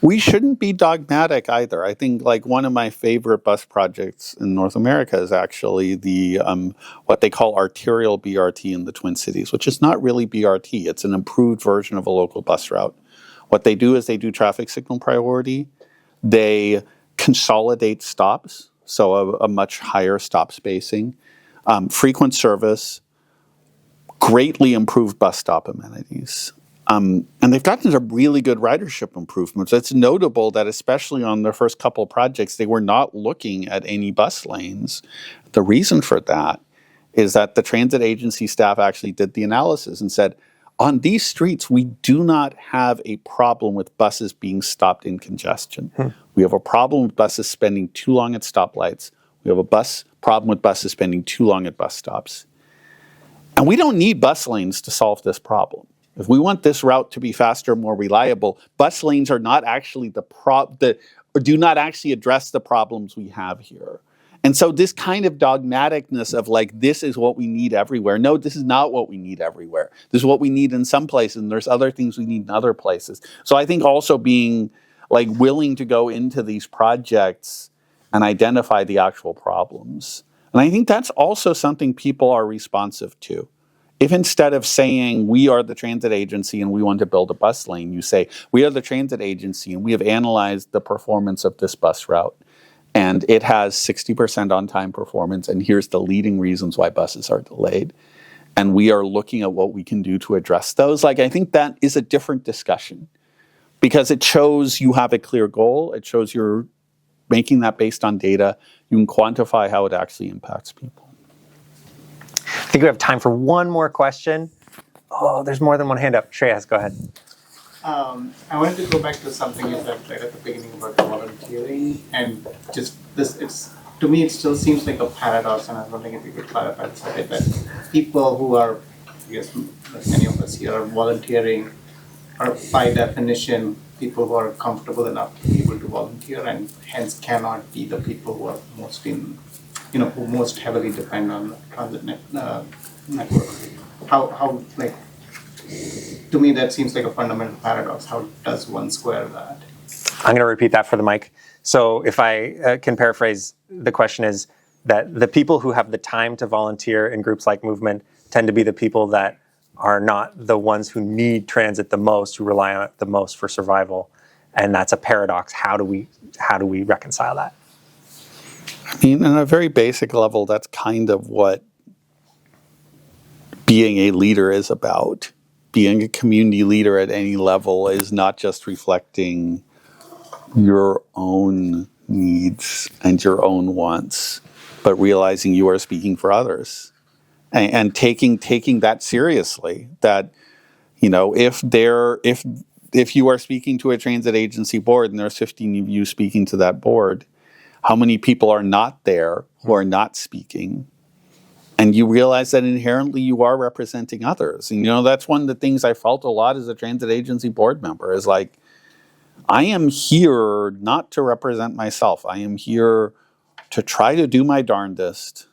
we shouldn't be dogmatic either. I think like one of my favorite bus projects in North America is actually the what they call arterial BRT in the Twin Cities, which is not really BRT. It's an improved version of a local bus route. What they do is they do traffic signal priority. They consolidate stops, so a much higher stop spacing, frequent service, greatly improved bus stop amenities. And they've gotten some really good ridership improvements. It's notable that especially on their first couple projects, they were not looking at any bus lanes. The reason for that is that the transit agency staff actually did the analysis and said, on these streets, we do not have a problem with buses being stopped in congestion. We have a problem with buses spending too long at stoplights. We have a problem with buses spending too long at bus stops. And we don't need bus lanes to solve this problem. If we want this route to be faster, more reliable, bus lanes are not actually do not actually address the problems we have here. And so this kind of dogmaticness of like, this is what we need everywhere. No, this is not what we need everywhere. This is what we need in some places, and there's other things we need in other places. So I think also being like willing to go into these projects and identify the actual problems. And I think that's also something people are responsive to. If instead of saying we are the transit agency and we want to build a bus lane, you say we are the transit agency and we have analyzed the performance of this bus route. And it has 60% on-time performance, and here's the leading reasons why buses are delayed. And we are looking at what we can do to address those. Like, I think that is a different discussion because it shows you have a clear goal. It shows you're making that based on data. You can quantify how it actually impacts people. I think we have time for one more question. Oh, there's more than one hand up. Shreyas, go ahead. I wanted to go back to something you said right at the beginning about volunteering, and just this. To me, it still seems like a paradox, and I was wondering if you could clarify this a bit. That people who are, I guess, like many of us here, are volunteering, are by definition people who are comfortable enough to be able to volunteer, and hence cannot be the people who are who most heavily depend on the transit network. How like. To me, that seems like a fundamental paradox. How does one square that? I'm going to repeat that for the mic. So if I can paraphrase, the question is that the people who have the time to volunteer in groups like Movement tend to be the people that are not the ones who need transit the most, who rely on it the most for survival. And that's a paradox. How do we reconcile that? I mean, on a very basic level, that's kind of what being a leader is about. Being a community leader at any level is not just reflecting your own needs and your own wants, but realizing you are speaking for others and taking that seriously. That, if you are speaking to a transit agency board and there's 15 of you speaking to that board, how many people are not there who are not speaking? And you realize that inherently you are representing others. And, that's one of the things I felt a lot as a transit agency board member is like, I am here not to represent myself. I am here to try to do my darndest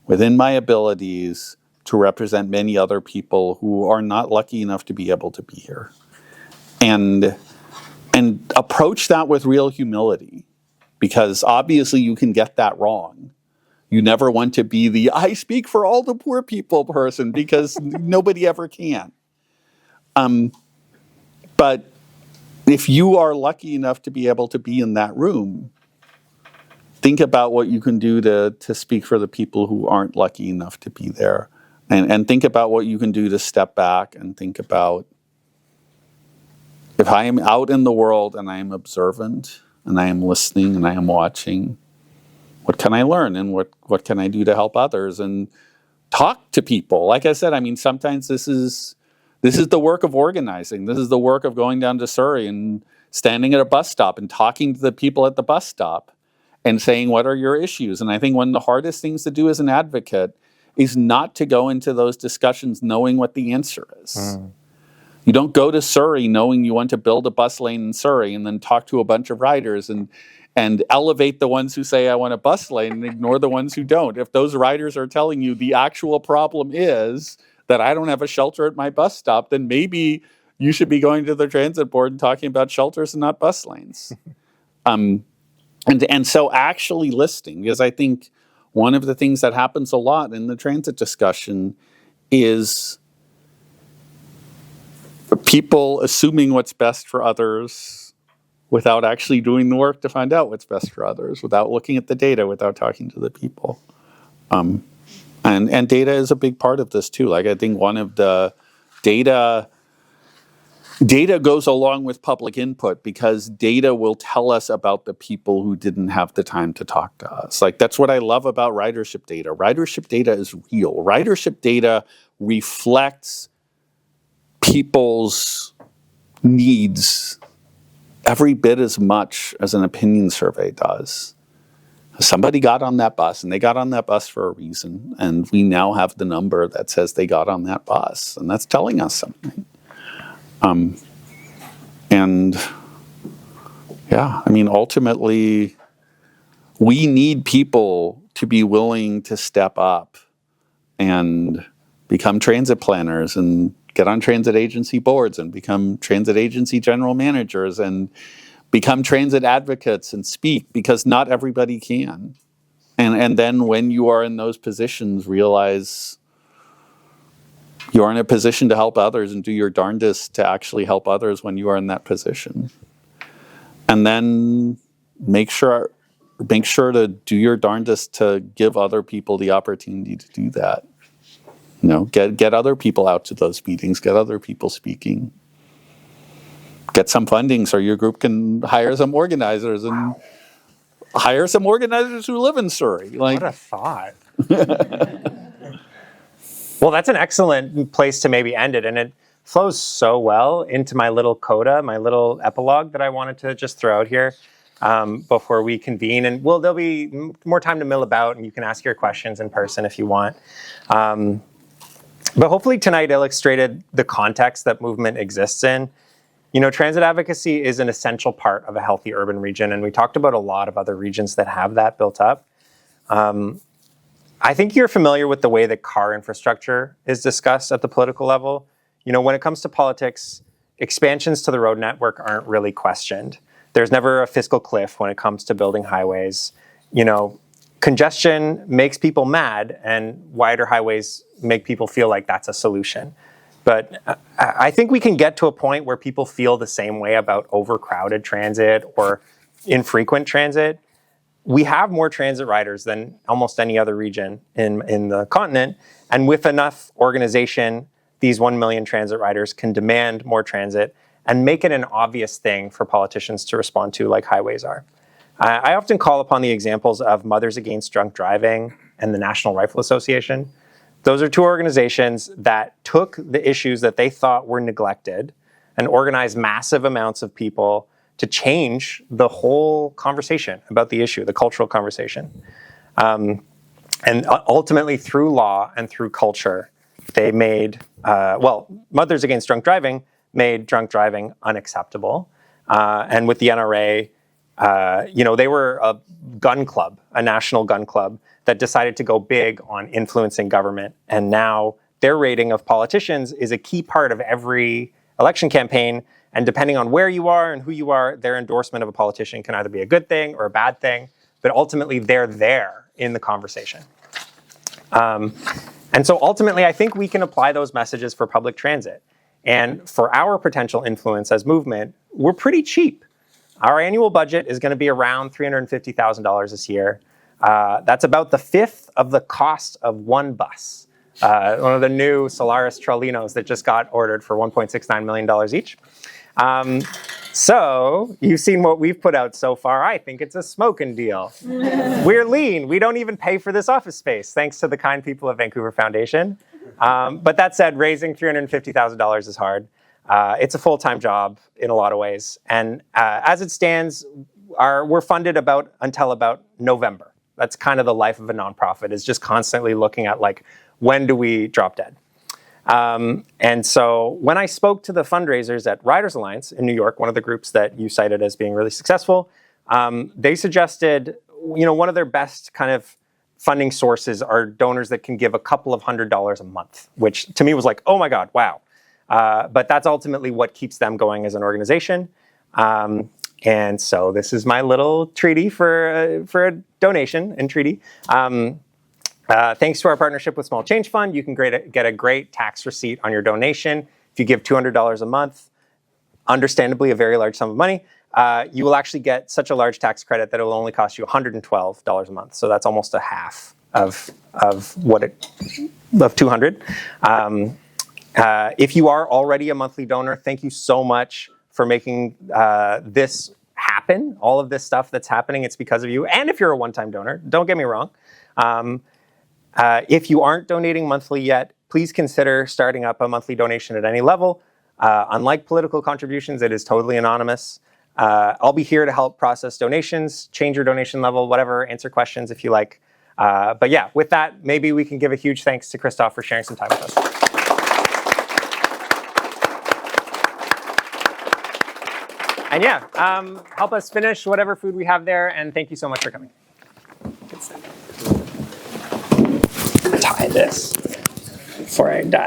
within my abilities to represent many other people who are not lucky enough to be able to be here. And approach that with real humility, because obviously you can get that wrong. You never want to be the I speak for all the poor people person, because nobody ever can. But if you are lucky enough to be able to be in that room, think about what you can do to speak for the people who aren't lucky enough to be there. And think about what you can do to step back and think about, if I am out in the world and I am observant and I am listening and I am watching, what can I learn and what can I do to help others? And talk to people. Like I said, I mean, sometimes this is the work of organizing. This is the work of going down to Surrey and standing at a bus stop and talking to the people at the bus stop and saying, what are your issues? And I think one of the hardest things to do as an advocate is not to go into those discussions knowing what the answer is. You don't go to Surrey knowing you want to build a bus lane in Surrey and then talk to a bunch of riders and elevate the ones who say, I want a bus lane, and ignore the ones who don't. If those riders are telling you the actual problem is that I don't have a shelter at my bus stop, then maybe you should be going to the transit board and talking about shelters and not bus lanes. And so actually listening, because I think one of the things that happens a lot in the transit discussion is people assuming what's best for others without actually doing the work to find out what's best for others, without looking at the data, without talking to the people. And data is a big part of this too. Like, I think one of the data data goes along with public input because data will tell us about the people who didn't have the time to talk to us. Like, that's what I love about ridership data. Ridership data is real. Ridership data reflects people's needs every bit as much as an opinion survey does. Somebody got on that bus, and they got on that bus for a reason, and we now have the number that says they got on that bus, and that's telling us something. And yeah, I mean, ultimately, we need people to be willing to step up and become transit planners and get on transit agency boards and become transit agency general managers and become transit advocates and speak, because not everybody can. And then when you are in those positions, realize you are in a position to help others and do your darndest to actually help others when you are in that position. And then make sure to do your darndest to give other people the opportunity to do that. You know, get other people out to those meetings, get other people speaking. Get some funding so your group can hire some organizers and hire some organizers who live in Surrey. Like, what a thought. Well, that's an excellent place to maybe end it. And it flows so well into my little coda, my little epilogue that I wanted to just throw out here before we convene. And there'll be more time to mill about, and you can ask your questions in person if you want. But hopefully tonight illustrated the context that movement exists in. You know, transit advocacy is an essential part of a healthy urban region, and we talked about a lot of other regions that have that built up. I think you're familiar with the way that car infrastructure is discussed at the political level. You know, when it comes to politics, expansions to the road network aren't really questioned. There's never a fiscal cliff when it comes to building highways. You know, congestion makes people mad, and wider highways make people feel like that's a solution. But I think we can get to a point where people feel the same way about overcrowded transit or infrequent transit. We have more transit riders than almost any other region in the continent. And with enough organization, these 1 million transit riders can demand more transit and make it an obvious thing for politicians to respond to, like highways are. I often call upon the examples of Mothers Against Drunk Driving and the National Rifle Association. Those are two organizations that took the issues that they thought were neglected and organized massive amounts of people to change the whole conversation about the issue, the cultural conversation. And ultimately, through law and through culture, they made, Mothers Against Drunk Driving made drunk driving unacceptable. And with the NRA, they were a gun club, a national gun club, that decided to go big on influencing government. And now their rating of politicians is a key part of every election campaign. And depending on where you are and who you are, their endorsement of a politician can either be a good thing or a bad thing. But ultimately, they're there in the conversation. And so ultimately, I think we can apply those messages for public transit. And for our potential influence as movement, we're pretty cheap. Our annual budget is going to be around $350,000 this year. That's about the fifth of the cost of one bus. One of the new Solaris Trollinos that just got ordered for $1.69 million each. So you've seen what we've put out so far. I think it's a smoking deal. We're lean. We don't even pay for this office space, thanks to the kind people at Vancouver Foundation. But that said, raising $350,000 is hard. It's a full-time job in a lot of ways. And as it stands, we're funded until about November. That's kind of the life of a nonprofit, is just constantly looking at, like, when do we drop dead? And so when I spoke to the fundraisers at Riders Alliance in New York, one of the groups that you cited as being really successful, they suggested, one of their best kind of funding sources are donors that can give a couple of $100s a month, which to me was like, oh my God, wow. But that's ultimately what keeps them going as an organization. And so this is my little treaty for a donation and treaty. Thanks to our partnership with Small Change Fund, you can get a great tax receipt on your donation. If you give $200 a month, understandably a very large sum of money, you will actually get such a large tax credit that it will only cost you $112 a month. So that's almost a half of 200. If you are already a monthly donor, thank you so much for making this happen. All of this stuff that's happening, it's because of you. And if you're a one-time donor, don't get me wrong. If you aren't donating monthly yet, please consider starting up a monthly donation at any level. Unlike political contributions, it is totally anonymous. I'll be here to help process donations, change your donation level, whatever, answer questions if you like. But yeah, with that, maybe we can give a huge thanks to Christof for sharing some time with us. And yeah, help us finish whatever food we have there, and thank you so much for coming. Tie this before I die.